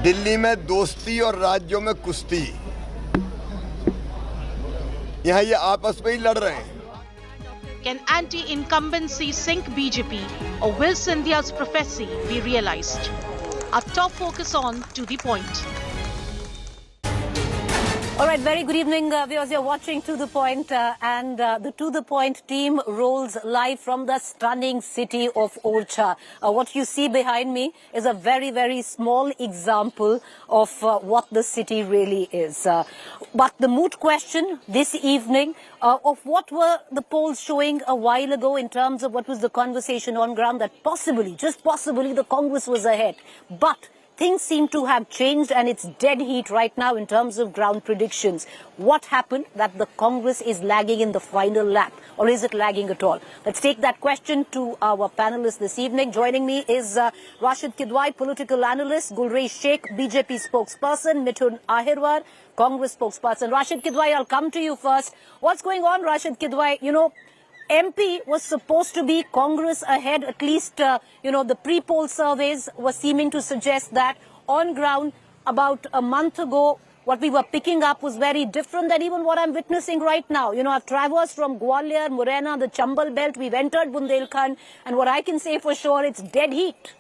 दिल्ली में दोस्ती और राज्यों में कुश्ती, यहाँ ये आपस में ही लड़ रहे हैं। Can anti-incumbency sink BJP, or will Scindia's prophecy be realized? Our top focus on To The Point. All right, very good evening, viewers. You're watching To The Point, and the To The Point team rolls live from the stunning city of Orcha. What you see behind me is a very, very small example of what the city really is. But the moot question this evening of what were the polls showing a while ago in terms of what was the conversation on ground, that possibly, just possibly, the Congress was ahead. But things seem to have changed and it's dead heat right now in terms of ground predictions. What happened that the Congress is lagging in the final lap, or is it lagging at all? Let's take that question to our panelists this evening. Joining me is Rashid Kidwai, political analyst, Gulrez Sheikh, BJP spokesperson, Mithun Ahirwar, Congress spokesperson. Rashid Kidwai, I'll come to you first. What's going on, Rashid Kidwai? You know, MP was supposed to be Congress ahead, at least, the pre-poll surveys were seeming to suggest that. On ground, about a month ago, what we were picking up was very different than even what I'm witnessing right now. You know, I've traversed from Gwalior, Morena, the Chambal belt, we've entered Bundelkhand, and what I can say for sure, it's dead heat.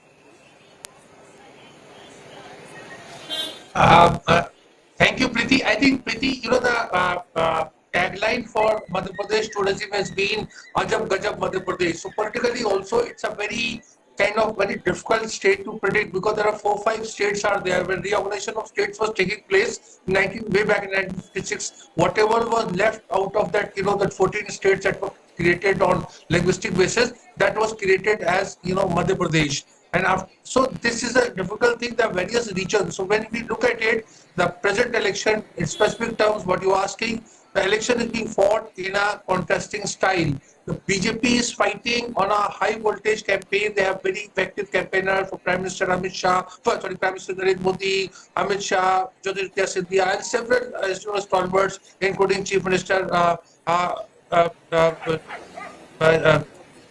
Thank you, Preeti. I think, Preeti, the tagline for Madhya Pradesh tourism has been Ajab Gajab Madhya Pradesh. So politically also it's a very difficult state to predict, because there are 4 or 5 states are there. When reorganization of states was taking place way back in 1956, whatever was left out of that, that 14 states that were created on linguistic basis, that was created as, Madhya Pradesh. And so this is a difficult thing, the various regions. So when we look at it, the present election, in specific terms, what you're asking, the election is being fought in a contrasting style. The BJP is fighting on a high voltage campaign. They have very effective campaigners for Prime Minister Prime Minister Narendra Modi, Amit Shah, Choudhry, Scindia, and several stalwarts, including Chief Minister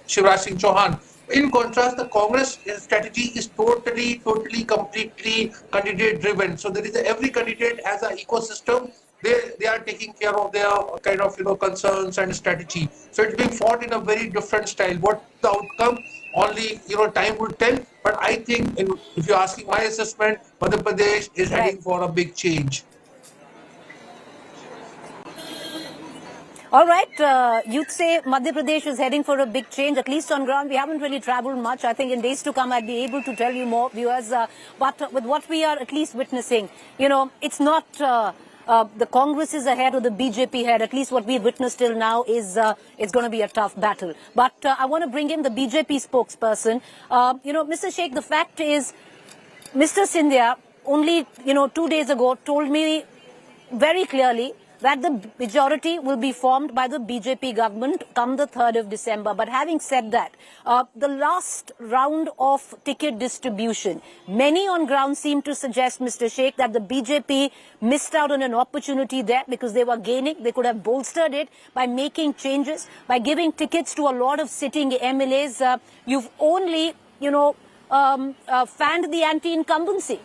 Shivraj Singh Chauhan. In contrast, the Congress strategy is totally, completely candidate driven. So there is every candidate has an ecosystem. They are taking care of their kind of concerns and strategy. So it's being fought in a very different style. What the outcome, only time will tell. But I think, if you're asking my assessment, Madhya Pradesh is heading for a big change. All right, you'd say Madhya Pradesh is heading for a big change, at least on ground. We haven't really traveled much. I think in days to come, I'd be able to tell you more, viewers. But with what we are at least witnessing, it's not the Congress is ahead or the BJP ahead. At least what we've witnessed till now is it's going to be a tough battle. But I want to bring in the BJP spokesperson. Mr. Sheikh, the fact is, Mr. Scindia only, 2 days ago told me very clearly that the majority will be formed by the BJP government come the 3rd of December. But having said that, the last round of ticket distribution, many on ground seem to suggest, Mr. Sheikh, that the BJP missed out on an opportunity there because they were gaining. They could have bolstered it by making changes, by giving tickets to a lot of sitting MLAs. You've only, fanned the anti-incumbency.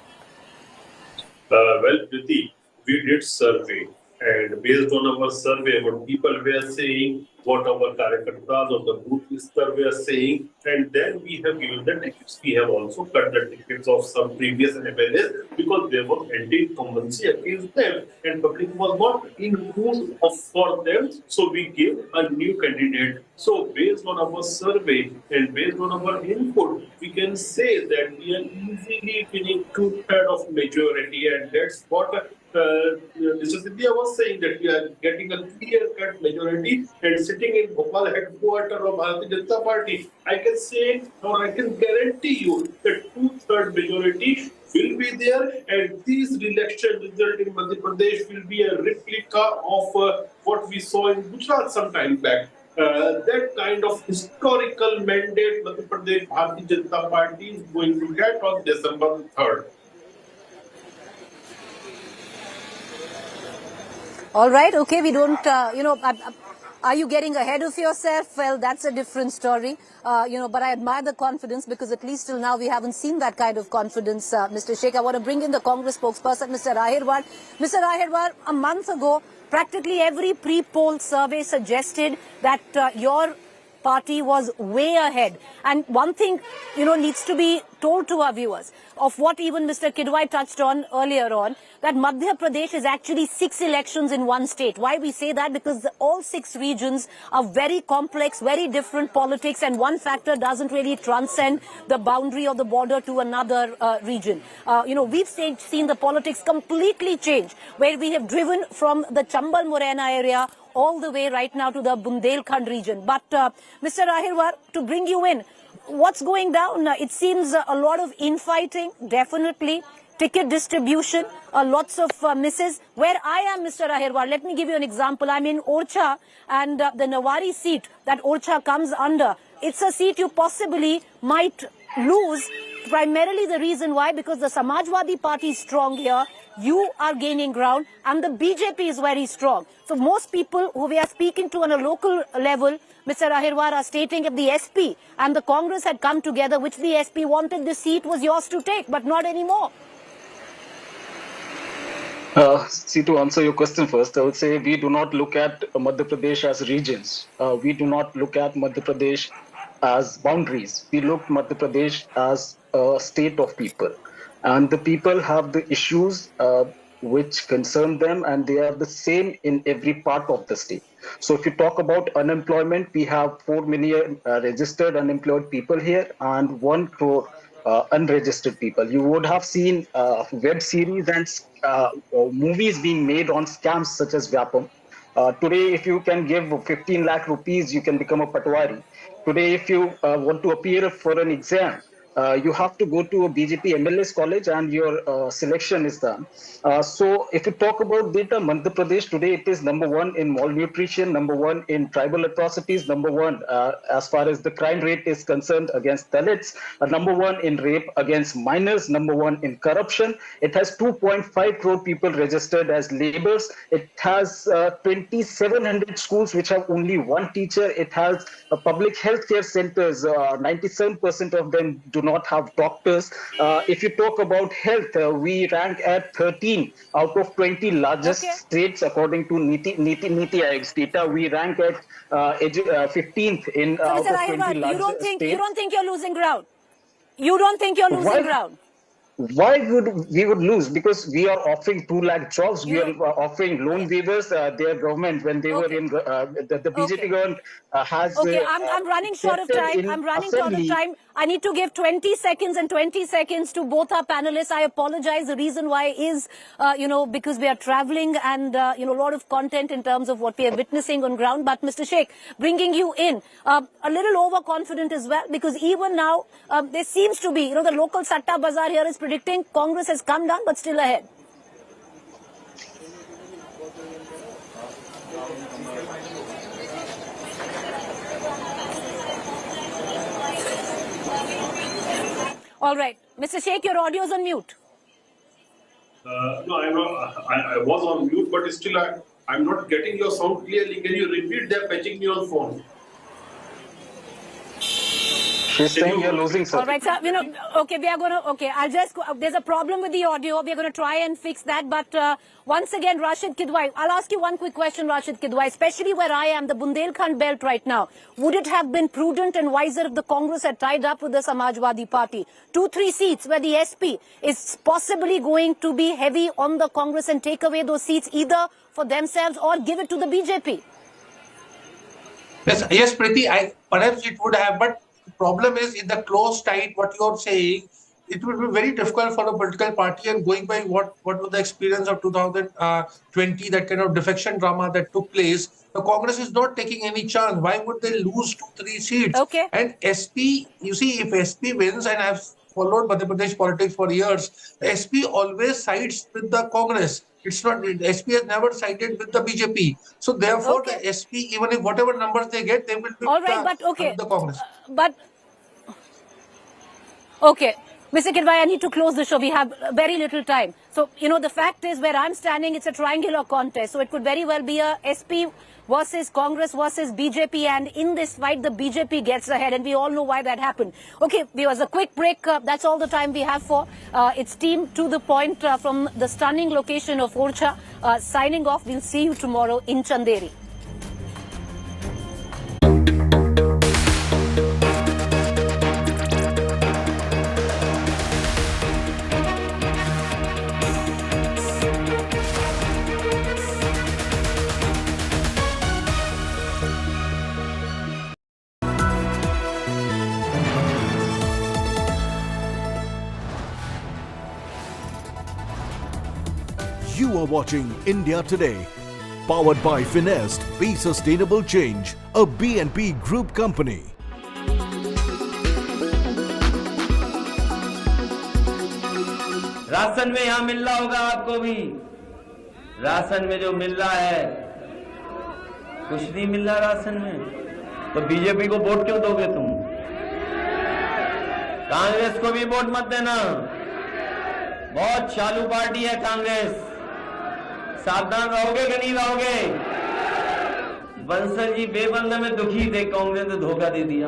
Well, Preeti, we did survey. And based on our survey, what people were saying, what our Karyakartas or the booth lister were saying, and then we have given the tickets. We have also cut the tickets of some previous MLAs because there was anti-incumbency against them, and public was not in mood for them. So we gave a new candidate. So based on our survey and based on our input, we can say that we are easily winning 2/3 of majority, and that's what Mr. Scindia was saying, that we are getting a clear-cut majority and sitting in Bhopal headquarters of Bharatiya Janata Party. I can say, or I can guarantee you, that 2/3 majority will be there, and these election result in Madhya Pradesh will be a replica of what we saw in Gujarat some time back. That kind of historical mandate Madhya Pradesh Bharatiya Janata Party is going to get on December 3rd. All right. Okay. We don't, Are you getting ahead of yourself? Well, that's a different story. But I admire the confidence, because at least till now we haven't seen that kind of confidence, Mr. Sheikh. I want to bring in the Congress spokesperson, Mr. Ahirwar. Mr. Ahirwar, a month ago, practically every pre-poll survey suggested that your party was way ahead. And one thing, needs to be told to our viewers of what even Mr. Kidwai touched on earlier on, that Madhya Pradesh is actually 6 elections in one state. Why we say that? Because all 6 regions are very complex, very different politics, and one factor doesn't really transcend the boundary or the border to another region. We've seen the politics completely change, where we have driven from the Chambal Morena area all the way right now to the Bundelkhand region. But Mr. Ahirwar, to bring you in, what's going down? It seems a lot of infighting, definitely. Ticket distribution, lots of misses. Where I am, Mr. Ahirwar, let me give you an example. I'm in Orcha, and the Nawari seat that Orcha comes under, it's a seat you possibly might lose. Primarily the reason why, because the Samajwadi Party is strong here, you are gaining ground, and the BJP is very strong. So most people who we are speaking to on a local level, Mr. Ahirwar, are stating if the SP and the Congress had come together, which the SP wanted, the seat was yours to take, but not anymore. To answer your question first, I would say we do not look at Madhya Pradesh as regions. We do not look at Madhya Pradesh as boundaries. We look Madhya Pradesh as a state of people. And the people have the issues which concern them, and they are the same in every part of the state. So if you talk about unemployment, we have 4 million registered unemployed people here and 1 crore unregistered people. You would have seen web series and movies being made on scams such as Vyapam. Today, if you can give 15 lakh rupees, you can become a patwari. Today, if you want to appear for an exam, you have to go to a BJP MLA's college and your selection is done. So if you talk about data, Madhya Pradesh today, it is #1 in malnutrition, #1 in tribal atrocities, #1 as far as the crime rate is concerned against Dalits, #1 in rape against minors, #1 in corruption. It has 2.5 crore people registered as laborers. It has 2,700 schools which have only 1 teacher. It has public health care centers. 97% of them do not have doctors. If you talk about health, we rank at 13 out of 20 largest states according to Niti Aayog's data. We rank at 15th in so out Mr. of 20 largest states. You don't think you're losing ground? You don't think you're losing ground? Why would we lose? Because we are offering 2 lakh jobs. We are offering loan waivers. Their government, when they were in the BJP government, has. Okay, I'm running short of time. I'm running short of time. I need to give 20 seconds and 20 seconds to both our panelists. I apologize. The reason why is, because we are traveling and, a lot of content in terms of what we are witnessing on ground. But Mr. Sheikh, bringing you in, a little overconfident as well, because even now, there seems to be, the local Satta Bazaar here is predicting Congress has come down but still ahead. All right. Mr. Sheikh, your audio is on mute. No, I'm not. I was on mute, but still I'm not getting your sound clearly. Can you repeat? They're patching me on phone. She's saying you're losing something. All right, sir. Okay, we are going to, I'll just, there's a problem with the audio. We're going to try and fix that. But once again, Rashid Kidwai, I'll ask you one quick question, Rashid Kidwai, especially where I am, the Bundelkhand belt right now. Would it have been prudent and wiser if the Congress had tied up with the Samajwadi Party? 2-3 seats where the SP is possibly going to be heavy on the Congress and take away those seats either for themselves or give it to the BJP. Yes, Preeti, perhaps it would have, but the problem is in the close tight, what you're saying, it will be very difficult for a political party, and going by what was the experience of 2020, that kind of defection drama that took place, the Congress is not taking any chance. Why would they lose 2-3 seats? Okay. And SP, you see, if SP wins, and I've followed Madhya Pradesh politics for years, the SP always sides with the Congress. It's not, SP has never sided with the BJP. So therefore, the SP, even if whatever numbers they get, they will be all right, but the Congress. But, okay. Mr. Kidwai, I need to close the show. We have very little time. So, the fact is where I'm standing, it's a triangular contest. So it could very well be a SP versus Congress versus BJP. And in this fight, the BJP gets ahead. And we all know why that happened. Okay, viewers, a quick break. That's all the time we have for its team to the point from the stunning location of Orcha. Signing off. We'll see you tomorrow in Chanderi. You are watching India Today, powered by Finest, Be Sustainable Change, a BNP Group company. Ration में यहाँ मिल रहा होगा आपको भी। Ration में जो मिल रहा है, कुछ नहीं मिल रहा राशन में, तो बीजेपी को वोट क्यों दोगे तुम? कांग्रेस को भी वोट मत देना, बहुत चालू पार्टी है कांग्रेस। सावधान रहोगे कि नहीं रहोगे? बंसल जी बेबंद में दुखी थे, कांग्रेस ने धोखा दे दिया।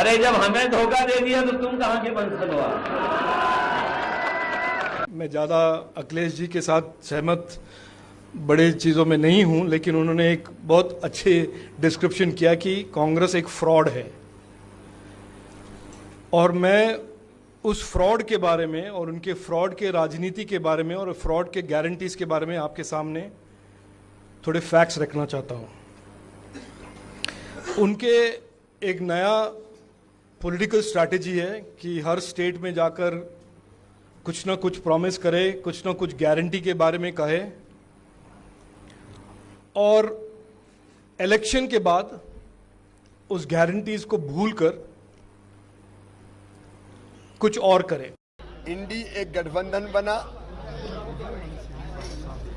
अरे जब हमें धोखा दे दिया तो तुम कहां के बंसल हो? मैं ज़्यादा अखिलेश जी के साथ सहमत बड़े चीज़ों में नहीं हूं, लेकिन उन्होंने एक बहुत अच्छे डिस्क्रिप्शन किया कि कांग्रेस एक फ्रॉड है। और मैं उस फ्रॉड के बारे में और उनके फ्रॉड के राजनीति के बारे में और फ्रॉड के गारंटीज के बारे में आपके सामने थोड़े फैक्ट्स रखना चाहता हूं। उनके एक नया पॉलिटिकल स्ट्रैटेजी है कि हर स्टेट में जाकर कुछ ना कुछ प्रॉमिस करे, कुछ ना कुछ गारंटी के बारे में कहे, और इलेक्शन के बाद उस गारंटीज को भूलकर कुछ और करे। इंडी एक गठबंधन बना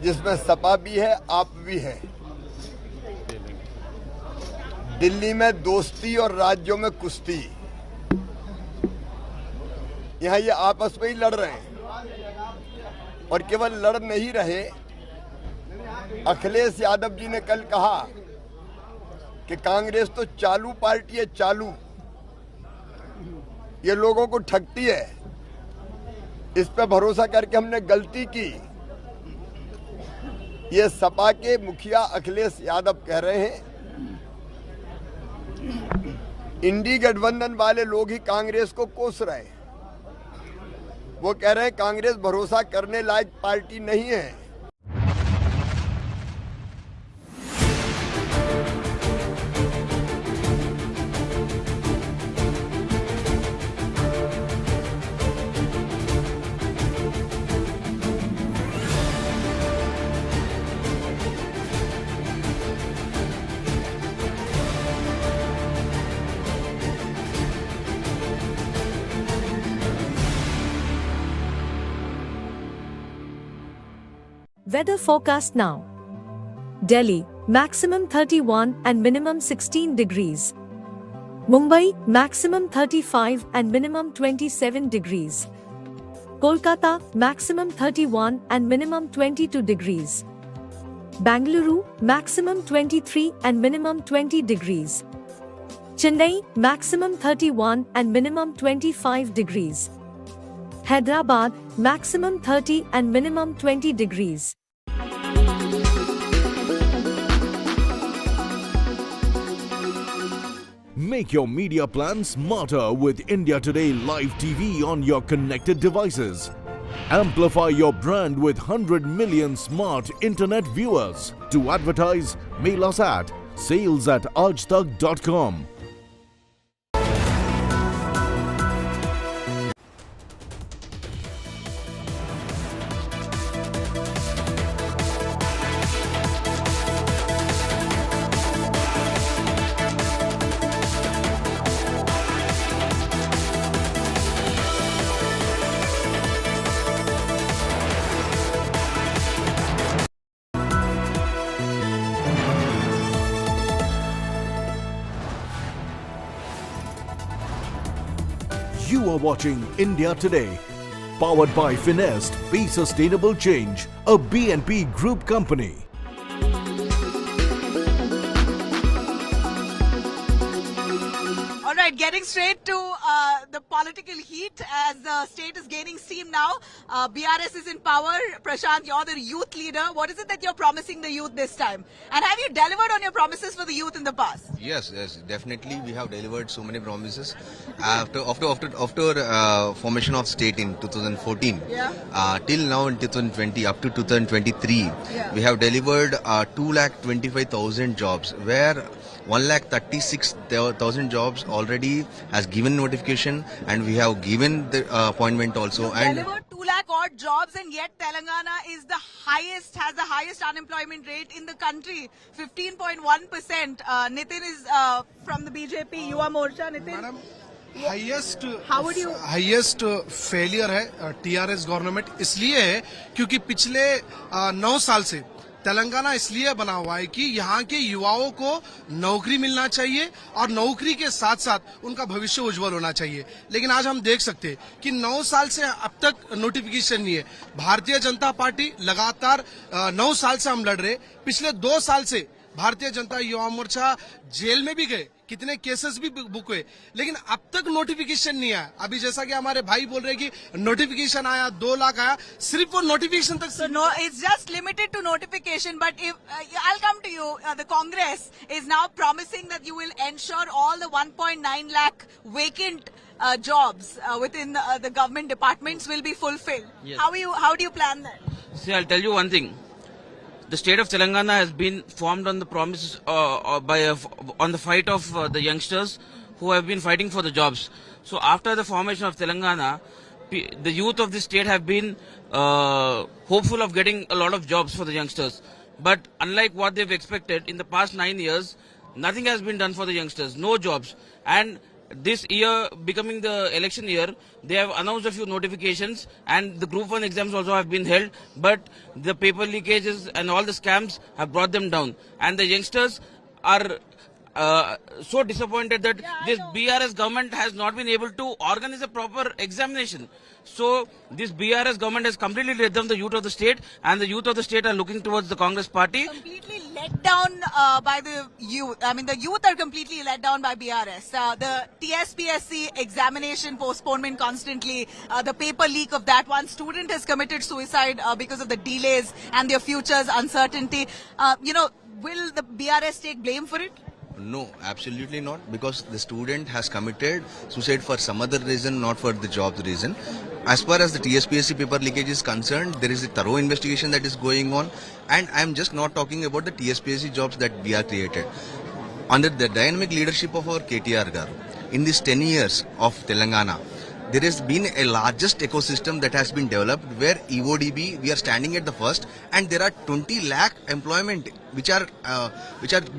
जिसमें सपा भी है, आप भी है। दिल्ली में दोस्ती और राज्यों में कुश्ती। यहाँ ये आपस में ही लड़ रहे हैं, और केवल लड़ नहीं रहे। अखिलेश यादव जी ने कल कहा कि कांग्रेस तो चालू पार्टी है, चालू, ये लोगों को ठगती है। इस पे भरोसा करके हमने गलती की। ये सपा के मुखिया अखिलेश यादव कह रहे हैं, इंडी गठबंधन वाले लोग ही कांग्रेस को कोस रहे हैं। वो कह रहे हैं कांग्रेस भरोसा करने लायक पार्टी नहीं है। Weather forecast now. Delhi, maximum 31 and minimum 16 degrees. Mumbai, maximum 35 and minimum 27 degrees. Kolkata, maximum 31 and minimum 22 degrees. Bangalore, maximum 23 and minimum 20 degrees. Chennai, maximum 31 and minimum 25 degrees. Hyderabad, maximum 30 and minimum 20 degrees. Make your media plan smarter with India Today Live TV on your connected devices. Amplify your brand with 100 million smart internet viewers. To advertise, mail us at sales@aajtak.com. are watching India Today, powered by Finest, Be Sustainable Change, a BNP Group company. All right, getting straight to the political heat as the state is gaining steam now. BRS is in power. Prashant, you're the youth leader. What is it that you're promising the youth this time? And have you delivered on your promises for the youth in the past? Yes, definitely. We have delivered so many promises. After formation of state in 2014, till now in 2020, up to 2023, we have delivered 2,25,000 jobs, where 1,36,000 jobs already has given notification, and we have given the appointment also. And delivered 2 lakh odd jobs, and yet Telangana is has the highest unemployment rate in the country, 15.1%. Nitin is from the BJP Yuva Morcha. Nitin, highest failure है TRS government इसलिए है क्योंकि पिछले 9 साल से तेलंगाना इसलिए बना हुआ है कि यहाँ के युवाओं को नौकरी मिलना चाहिए और नौकरी के साथ साथ उनका भविष्य उज्जवल होना चाहिए। लेकिन आज हम देख सकते हैं कि 9 साल से अब तक नोटिफिकेशन नहीं है। भारतीय जनता पार्टी लगातार 9 साल से हम लड़ रहे, पिछले 2 साल से भारतीय जनता युवा मोर्चा जेल में भी गए, कितने केसेस भी बुक हुए, लेकिन अब तक नोटिफिकेशन नहीं आया। अभी जैसा कि हमारे भाई बोल रहे हैं कि नोटिफिकेशन आया, 2 लाख आया, सिर्फ वो नोटिफिकेशन तक। So no, it's just limited to notification. But if I'll come to you, the Congress is now promising that you will ensure all the 1.9 lakh vacant jobs within the government departments will be fulfilled. Yes. How do you plan that? See, I'll tell you one thing. The state of Telangana has been formed on the promise on the fight of the youngsters who have been fighting for the jobs. So after the formation of Telangana, the youth of the state have been hopeful of getting a lot of jobs for the youngsters. But unlike what they've expected, in the past 9 years, nothing has been done for the youngsters, no jobs. And this year, becoming the election year, they have announced a few notifications, and the Group 1 exams also have been held, but the paper leakages and all the scams have brought them down. And the youngsters are so disappointed that this BRS government has not been able to organize a proper examination. So this BRS government has completely let down the youth of the state, and the youth of the state are looking towards the Congress party. Completely let down by the youth. I mean, the youth are completely let down by BRS. The TSPSC examination postponement constantly, the paper leak of that, one student has committed suicide because of the delays and their future's uncertainty. Will the BRS take blame for it? No, absolutely not, because the student has committed suicide for some other reason, not for the job reason. As far as the TSPSC paper leakage is concerned, there is a thorough investigation that is going on, and I am just not talking about the TSPSC jobs that we are created. Under the dynamic leadership of our KTR Garu, in these 10 years of Telangana, there has been a largest ecosystem that has been developed where EODB, we are standing at the first, and there are 20 lakh employment which are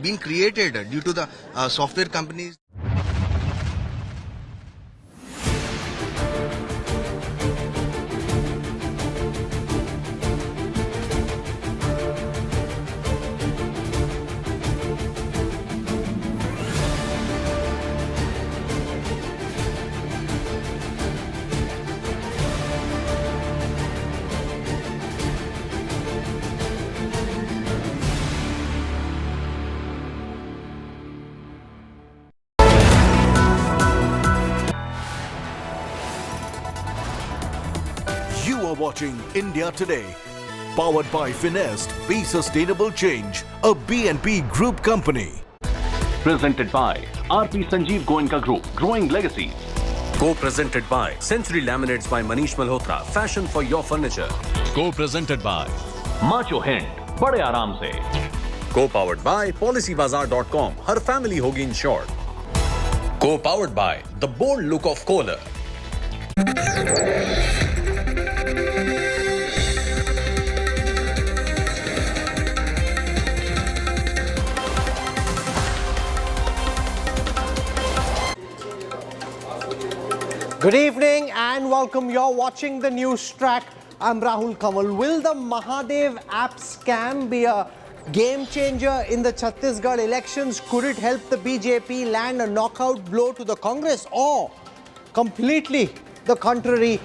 being created due to the software companies. You are watching India Today, powered by Finest, Be Sustainable Change, a BNP Group company. Presented by RP Sanjeev Goenka Group, Growing Legacies. Co-presented by Sensory Laminates by Manish Malhotra, Fashion for your furniture. Co-presented by Macho Hind, Bade Aaram Se. Co-powered by PolicyBazaar.com, Har family hogi insured. Co-powered by The Bold Look of Kohler. Good evening and welcome. You're watching the news track. I'm Rahul Kamal. Will the Mahadev app scam be a game changer in the Chhattisgarh elections? Could it help the BJP land a knockout blow to the Congress, or completely the contrary?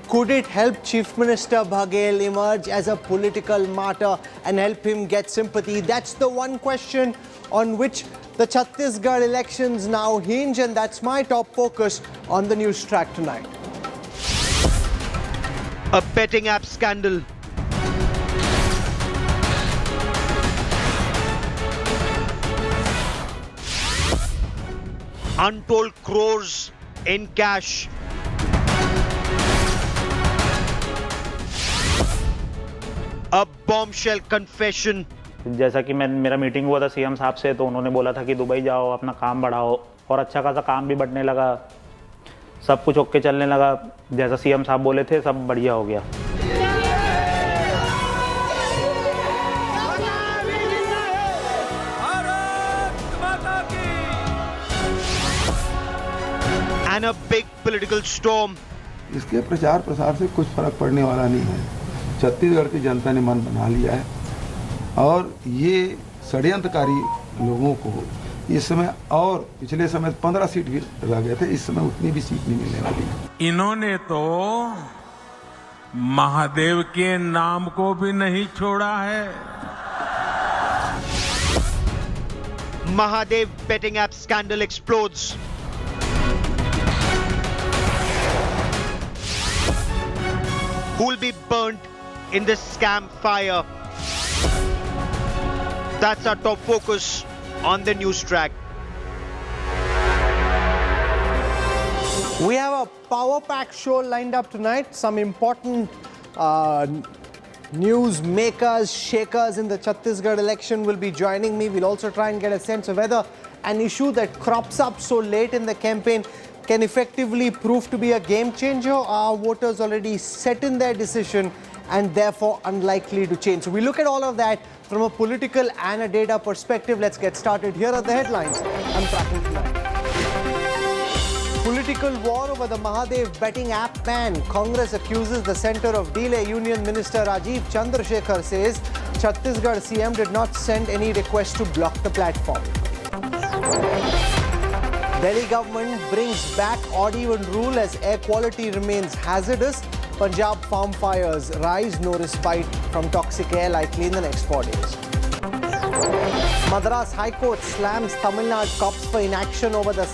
Could it help Chief Minister Baghel emerge as a political martyr and help him get sympathy? That's the one question on which the Chhattisgarh elections now hinge, and that's my top focus on the news track tonight. A betting app scandal. Untold crores in cash. A bombshell confession. जैसा कि मेरा meeting हुआ था CM साहब से, तो उन्होंने बोला था कि दुबई जाओ, अपना काम बढ़ाओ, और अच्छा खासा काम भी बढ़ने लगा, सब कुछ ओके चलने लगा। जैसा सीएम साहब बोले थे सब बढ़िया हो गया। And a big political storm. इसके प्रचार प्रसार से कुछ फर्क पड़ने वाला नहीं है। छत्तीसगढ़ की जनता ने मन बना लिया है और ये षड्यंत्रकारी लोगों को इस समय, और पिछले समय 15 सीट भी रह गए थे, इस समय उतनी भी सीट नहीं मिलने वाली। इन्होंने तो महादेव के नाम को भी नहीं छोड़ा है। Mahadev betting app scandal explodes. Who'll be burnt in this scam fire? That's our top focus on the news track. We have a power-packed show lined up tonight. Some important news makers, shakers in the Chhattisgarh election will be joining me. We'll also try and get a sense of whether an issue that crops up so late in the campaign can effectively prove to be a game changer. Are voters already set in their decision and therefore unlikely to change? So we look at all of that from a political and a data perspective. Let's get started. Here are the headlines I'm tracking tonight. Political war over the Mahadev betting app ban. Congress accuses the centre of delay. Union Minister Rajiv Chandrasekhar says Chhattisgarh CM did not send any request to block the platform. Delhi government brings back odd-even rule as air quality remains hazardous. Punjab farm fires rise, no respite from toxic air likely in the next 4 days. Madras High Court slams Tamil Nadu cops for inaction over the